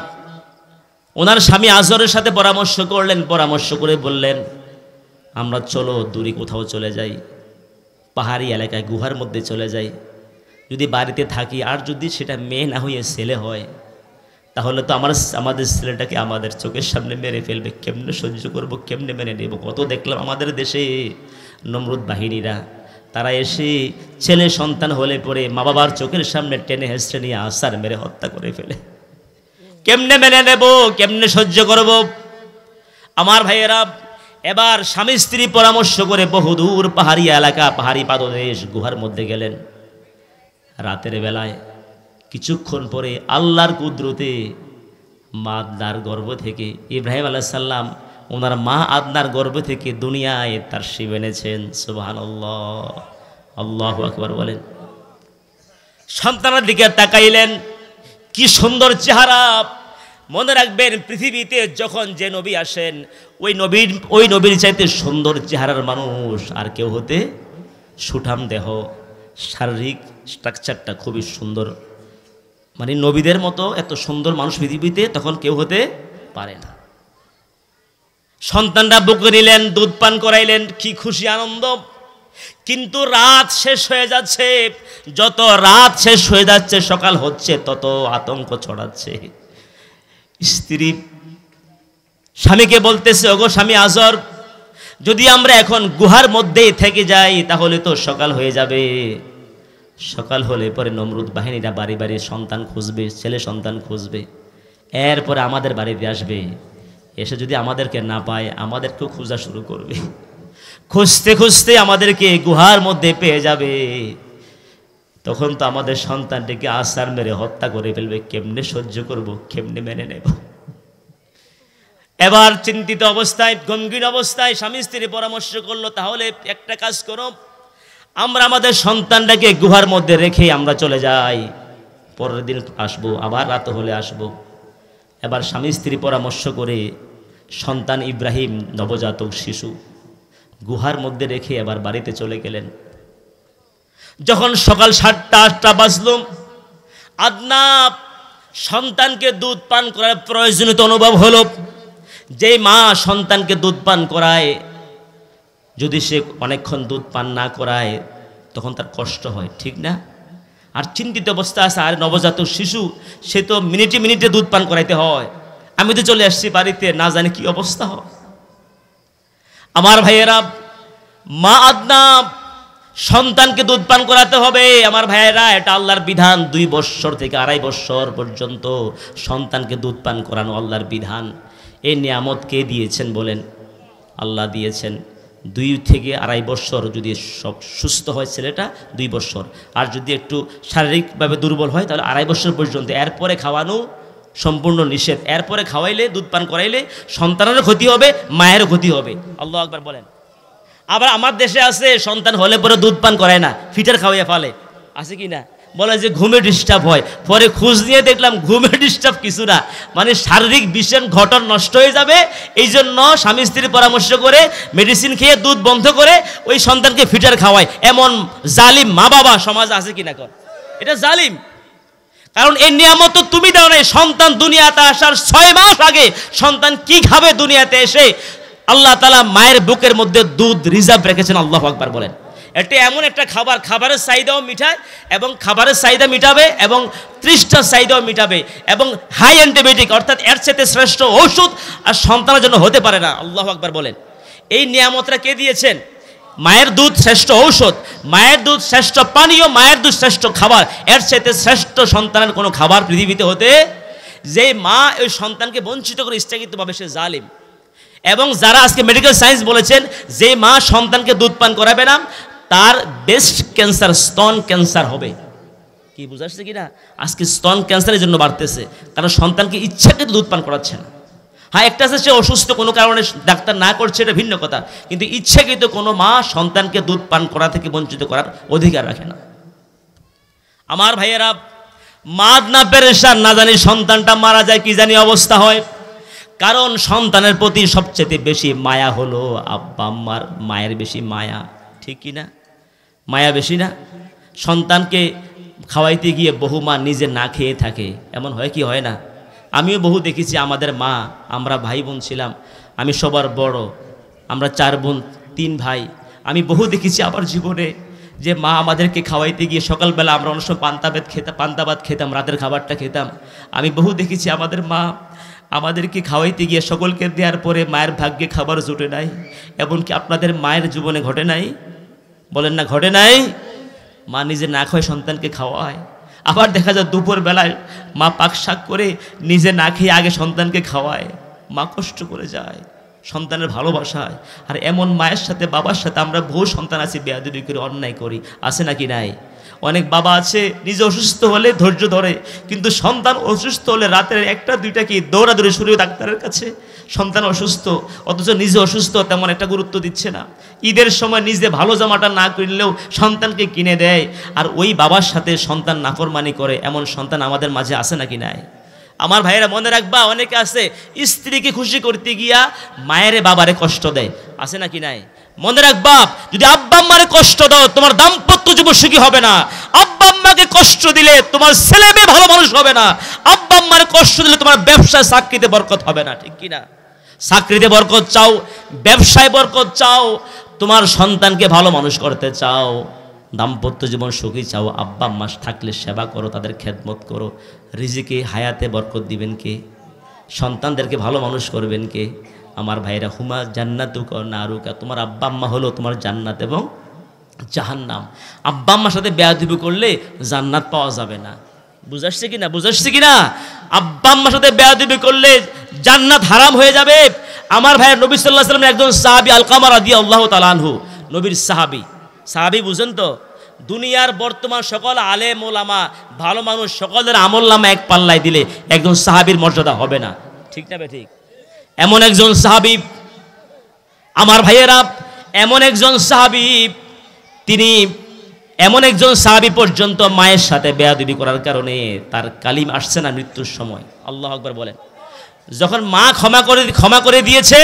ওনার স্বামী আজরের সাথে পরামর্শ করলেন, পরামর্শ করে বললেন, আমরা চলো দূরে কোথাও চলে যাই, পাহাড়ি এলাকায় গুহার মধ্যে চলে যাই। যদি বাড়িতে থাকি আর যদি সেটা মেয়ে না হয়ে ছেলে হয়, তাহলে তো আমাদের ছেলেটাকে আমাদের চোখের সামনে মেরে ফেলবে। কেমনে সহ্য করব, কেমনে মেনে নেব? কত দেখলাম আমাদের দেশে নমরুদ বাহিনীরা, তারা এসে ছেলে সন্তান হলে পরে মা বাবার চোখের সামনে টেনে হেসড়ে নিয়ে আছাড় মেরে হত্যা করে ফেলে। কেমনে মেনে নেব, কেমনে সহ্য করব? আমার ভাইয়েরা, এবার স্বামী স্ত্রী পরামর্শ করে বহুদূর পাহাড়ি এলাকা, পাহাড়ি পাদদেশ গুহার মধ্যে গেলেন। রাতের বেলায় কিছুক্ষণ পরে আল্লাহর কুদরতে মা আদনার গর্ভ থেকে ইব্রাহিম আলাইহিস সালাম ওনার মা আদনার গর্ভ থেকে দুনিয়ায় তার শিব এনেছেন। সুবহানাল্লাহ, আল্লাহু আকবার বলেন। সন্তানের দিকে তাকাইলেন, কি সুন্দর চেহারা! মনে রাখবেন, পৃথিবীতে যখন যে নবী আসেন, ওই নবীর চাইতে সুন্দর চেহারার মানুষ আর কেউ হতে, সুঠাম দেহ, শারীরিক স্ট্রাকচারটা খুবই সুন্দর, মানে নবীদের মতো এত সুন্দর মানুষ পৃথিবীতে তখন কেউ হতে পারে না। সন্তানরা বুকে নিলেন, দুধ পান করাইলেন, কি খুশি আনন্দ। কিন্তু রাত শেষ হয়ে যাচ্ছে, যত রাত শেষ হয়ে যাচ্ছে সকাল হচ্ছে তত আতঙ্ক ছড়াচ্ছে। স্ত্রী স্বামীকে বলতেছে, ওগো স্বামী আজর, যদি আমরা এখন গুহার মধ্যেই থেকে যাই তাহলে তো সকাল হয়ে যাবে। সকাল হলে পরে নমরুদ বাহিনীরা বাড়ি বাড়ি সন্তান খুঁজবে, ছেলে সন্তান খুঁজবে, এরপরে আমাদের বাড়িতে আসবে। এসে যদি আমাদেরকে না পায় আমাদেরকেও খোঁজা শুরু করবে। খুঁজতে খুঁজতে আমাদেরকে গুহার মধ্যে পেয়ে যাবে। তখন তো আমাদের সন্তানটিকে আছাড় মেরে হত্যা করে ফেলবে। কেমনে সহ্য করব, কেমনে মেনে নেব? এবার চিন্তিত অবস্থায়, গম্ভীর অবস্থায় স্বামী স্ত্রী পরামর্শ করলো, তাহলে একটা কাজ করো, আমরা আমাদের সন্তানটাকে গুহার মধ্যে রেখে আমরা চলে যাই, পরের দিন আসবো, আবার রাত হলে আসবো। এবার স্বামী স্ত্রী পরামর্শ করে সন্তান ইব্রাহিম, নবজাতক শিশু, গুহার মধ্যে রেখে এবার বাড়িতে চলে গেলেন। যখন সকাল 7টা 8টা বাজল, আদনা সন্তানকে দুধ পান করার প্রয়োজনীয়তা অনুভব হলো। যেই মা সন্তানকে দুধ পান করায়, যদি সে অনেকক্ষণ দুধ পান না করায় তখন তার কষ্ট হয়, ঠিক না? আর চিন্তিত অবস্থা আছে, আর নবজাতক শিশু, সে তো মিনিটে মিনিটে দুধ পান করাইতে হয়। আমি তো চলে আসছি বাড়িতে, না জানি কি অবস্থা হয়। আমার ভাইয়েরা, মা আদনা সন্তানকে দুধ পান করাতে হবে। আমার ভাইয়েরা, এটা আল্লাহর বিধান। 2 বৎসর থেকে 2.5 বৎসর পর্যন্ত সন্তানকে দুধ পান করানো আল্লাহর বিধান। এই নিয়ামত কে দিয়েছেন বলেন? আল্লাহ দিয়েছেন। 2 থেকে 2.5 বৎসর যদি সব সুস্থ হয় ছেলেটা, 2 বৎসর। আর যদি একটু শারীরিকভাবে দুর্বল হয় তাহলে 2.5 বৎসর পর্যন্ত। এরপরে খাওয়ানো সম্পূর্ণ নিষেধ। এরপরে খাওয়াইলে, দুধ পান করাইলে সন্তানেরও ক্ষতি হবে, মায়েরও ক্ষতি হবে। আল্লাহু আকবার বলেন। আবার আমার দেশে আছে, সন্তান হলে পরে দুধ পান করায় না, ফিটার খাওয়াইয়া ফেলে, আছে কি না? বলে যে ঘুমে ডিস্টার্ব হয়। পরে খোঁজ নিয়ে দেখলাম ঘুমে ডিস্টার্ব কিছু না, মানে শারীরিক বিশেষ ঘটন নষ্ট হয়ে যাবে। এই জন্য স্বামী স্ত্রী পরামর্শ করে মেডিসিন খেয়ে দুধ বন্ধ করে ওই সন্তানকে ফিটার খাওয়ায়। এমন জালিম মা বাবা সমাজ আছে কিনা? কর, এটা জালিম। কারণ এই নিয়ামত তো তুমি দাও নাই। সন্তান দুনিয়াতে আসার 6 মাস আগে সন্তান কি খাবে দুনিয়াতে এসে, আল্লাহ তাআলা মায়ের বুকের মধ্যে দুধ রিজার্ভ রেখেছেন। আল্লাহু আকবার বলেন। এটা এমন একটা খাবার, খাবারের চাহিদাও মিটায় এবং খাবারের চাহিদা মিটাবে এবং তৃষ্ণার চাহিদাও মিটাবে এবং হাই অ্যান্টিবায়োটিক, অর্থাৎ এর চেয়ে শ্রেষ্ঠ ঔষধ আর সন্তানের জন্য হতে পারে না। আল্লাহু আকবার বলেন। এই নিয়ামতটা কে দিয়েছেন? মায়ের দুধ শ্রেষ্ঠ ঔষধ, মায়ের দুধ শ্রেষ্ঠ পানীয়, মায়ের দুধ শ্রেষ্ঠ খাবার। এর চেয়ে শ্রেষ্ঠ সন্তানের কোনো খাবার পৃথিবীতে হতে, যে মা ওই সন্তানকে বঞ্চিত করে ইচ্ছাকৃতভাবে, সে জালিম। এবং যারা আজকে মেডিকেল সায়েন্স বলেছেন যে মা সন্তানকে দুধ পান করাবে না, তার ব্রেস্ট ক্যান্সার, স্তন ক্যান্সার হবে। কি বুঝাচ্ছে কিনা? আজকে স্তন ক্যান্সারের জন্য বাড়তেছে, কারণ সন্তানকে ইচ্ছাকৃত দুধ পান করাচ্ছে না। হ্যাঁ, একটা আছে সে অসুস্থ, কোনো কারণে ডাক্তার না করছে, এটা ভিন্ন কথা, কিন্তু ইচ্ছাকৃত কোনো মা সন্তানকে দুধ পান করা থেকে বঞ্চিত করার অধিকার রাখে না। আমার ভাইয়েরা, মা না পেরেশান, না জানি সন্তানটা মারা যায়, কি জানি অবস্থা হয়। কারণ সন্তানের প্রতি সবচেয়ে বেশি মায়া হলো আব্বা আম্মার, মায়ের বেশি মায়া, ঠিক কি না? মায়া বেশি না? সন্তানকে খাওয়াইতে গিয়ে বহু মা নিজে না খেয়ে থাকে, এমন হয় কি হয় না? আমিও বহু দেখেছি। আমাদের মা, আমরা ভাই বোন ছিলাম, আমি সবার বড়, আমরা 4 বোন 3 ভাই। আমি বহু দেখেছি আমার জীবনে যে মা আমাদেরকে খাওয়াইতে গিয়ে, সকালবেলা আমরা অনেক সময় পান্তা ভাত খেতাম, রাতের খাবারটা খেতাম। আমি বহু দেখেছি আমাদের মা আমাদেরকে খাওয়াইতে গিয়ে সকলকে দেওয়ার পরে মায়ের ভাগ্যে খাবার জুটে নাই। এমনকি আপনাদের মায়ের জীবনে ঘটে নাই? বলেন না, ঘটে নাই? মা নিজে না খাওয়ায় সন্তানকে খাওয়ায়। আবার দেখা যায় দুপুর বেলায় মা পাক শাক করে নিজে না খেয়ে আগে সন্তানকে খাওয়ায়। মা কষ্ট করে যায় সন্তানের ভালোবাসায়। আর এমন মায়ের সাথে, বাবার সাথে আমরা বহু সন্তান আছি বেয়াদবি করে, অন্যায় করি, আছে নাকি নাই? অনেক বাবা আছে নিজে অসুস্থ হলে ধৈর্য ধরে, কিন্তু সন্তান অসুস্থ হলে রাতের 1টা 2টা কি দৌড়াদৌড়ি শুরু ডাক্তারের কাছে। সন্তান অসুস্থ, অথচ নিজে অসুস্থ, তেমন একটা গুরুত্ব দিচ্ছে না। ঈদের সময় নিজে ভালো জামাটা না কিনলেও সন্তানকে কিনে দেয়। আর ওই বাবার সাথে সন্তান নাফরমানি করে, এমন সন্তান আমাদের মাঝে আছে নাকি নাই? আমার ভাইয়েরা, মনে রাখবা, অনেকে আছে স্ত্রীকে খুশি করতে গিয়া মায়েরে বাবারে কষ্ট দেয়, আছে নাকি নাই? মনে রাখবা, যদি আব্বা আম্মারে কষ্ট দাও তোমার দাম্পত্য জীবন সুখী হবে না। আব্বা আম্মাকে কষ্ট দিলে তোমার ছেলে মেয়ে ভালো মানুষ হবে না। আব্বা আম্মারে কষ্ট দিলে তোমার ব্যবসায় চাকরিতে বরকত হবে না, ঠিক কিনা? চাকরিতে বরকত চাও, ব্যবসায় বরকত চাও, তোমার সন্তানকে ভালো মানুষ করতে চাও, দাম্পত্য জীবন সুখী চাও, আব্বা আম্মা থাকলে সেবা করো, তাদের খেদমত করো, রিজিকে হায়াতে বরকত দিবেন কে? সন্তানদেরকে ভালো মানুষ করবেন কে? আমার ভাইরা, হুমা জান্নাতুকা নারুকা, তোমার আব্বা আম্মা হলো তোমার জান্নাত এবং জাহান্নাম। আব্বা আম্মার সাথে বেয়াদবি করলে জান্নাত পাওয়া যাবে না। বুঝাচ্ছি কিনা? বুঝাচ্ছি কিনা? আব্বা আম্মার সাথে বেয়াদবি করলে জান্নাত হারাম হয়ে যাবে। আমার ভাইয়ের, নবী সাল্লাল্লাহু আলাইহি ওয়াসাল্লামের একজন সাহাবী আলকামা রাদিয়াল্লাহু তাআলা আনহু, নবীর সাহাবী বুঝেন তো? দুনিয়ার বর্তমান সকল আলেম ওলামা ভালো মানুষ সকলের আমলনামা এক পাল্লায় দিলে একজন সাহাবীর মর্যাদা হবে না, ঠিক না? ঠিক। এমন একজন সাহাবী আমার ভাইয়েরা, এমন একজন সাহাবী, তিনি এমন একজন সাহাবী পর্যন্ত মায়ের সাথে বেয়াদবি করার কারণে তার কালিম আসছে না মৃত্যুর সময়। আল্লাহু আকবার বলেন। যখন মা ক্ষমা করে দিয়েছে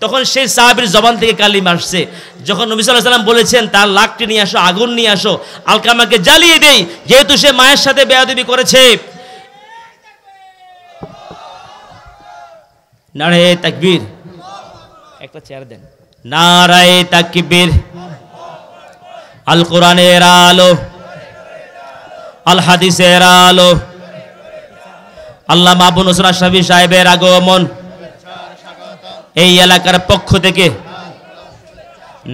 তখন সেই সাহাবীর জবান থেকে কালিম আসছে। যখন নবী সাল্লাল্লাহু আলাইহি ওয়াসাল্লাম বলেছেন তার লাকড়ি নিয়ে আসো, আগুন নিয়ে আসো, আলকামাকে জ্বালিয়ে দেই, যেহেতু সে মায়ের সাথে বেয়াদবি করেছে। নারায়ে তাকবীর, একটা চেয়ার দেন। নারায়ে তাকবীর। আল কোরআনের আলো, আল হাদিসের আলো, আল্লামা আবু নসর আশরাফী সাহেবের আগমন এই এলাকার পক্ষ থেকে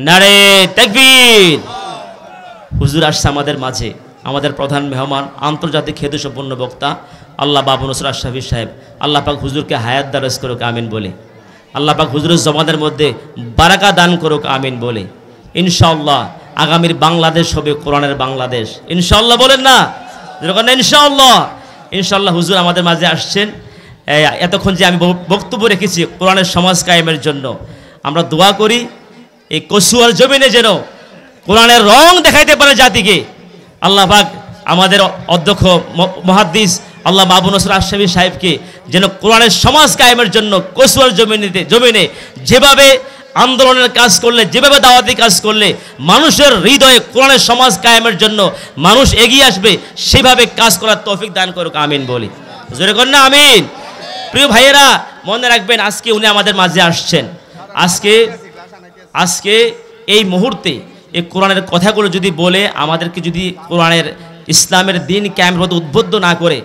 নারে তাকবীর। হুজুর আসছে আমাদের মাঝে, আমাদের প্রধান মেহমান, আন্তর্জাতিক খ্যাতিসম্পন্ন বক্তা আল্লাহ বাবু নসর আশরাফী সাহেব। আল্লাহ পাক হুজুরকে হায়াত দারাজ করুক, আমিন বলে। আল্লাহ পাক হুজুরের জবানের মধ্যে বারাকা দান করুক, আমিন বলে। ইনশাআল্লাহ আগামীর বাংলাদেশ হবে কোরআনের বাংলাদেশ, ইনশাআল্লাহ বলেন না? যেরকম ইনশাআল্লাহ, ইনশাআল্লাহ হুজুর আমাদের মাঝে আসছেন। এতক্ষণ যে আমি বক্তব্য রেখেছি কোরআনের সমাজ কায়েমের জন্য, আমরা দোয়া করি এই কসুয়ার জমিনে যেন কোরআনের রং দেখাইতে পারে জাতিকে। আল্লাহ পাক আমাদের অধ্যক্ষ মুহাদ্দিস আল্লাহ আবু নসর আশরাফী সাহেবকে যেন কোরআনের সমাজ কায়েমের জন্য কসুয়ার জমিনে যেভাবে আন্দোলনের কাজ করলে, যেভাবে দাওয়াতি কাজ করলে মানুষের হৃদয়ে কোরআনের সমাজ কায়েমের জন্য মানুষ এগিয়ে আসবে, সেভাবে কাজ করার তৌফিক দান করুক, আমিন বলি। জোরে কর না আমিন। প্রিয় ভাইয়েরা, মনে রাখবেন আজকে উনি আমাদের মাঝে আসছেন। আজকে এই মুহূর্তে এই কোরআনের কথাগুলো যদি বলে আমাদেরকে যদি কোরআনের ইসলামের দিন কায়েমের পথে উদ্বুদ্ধ না করে,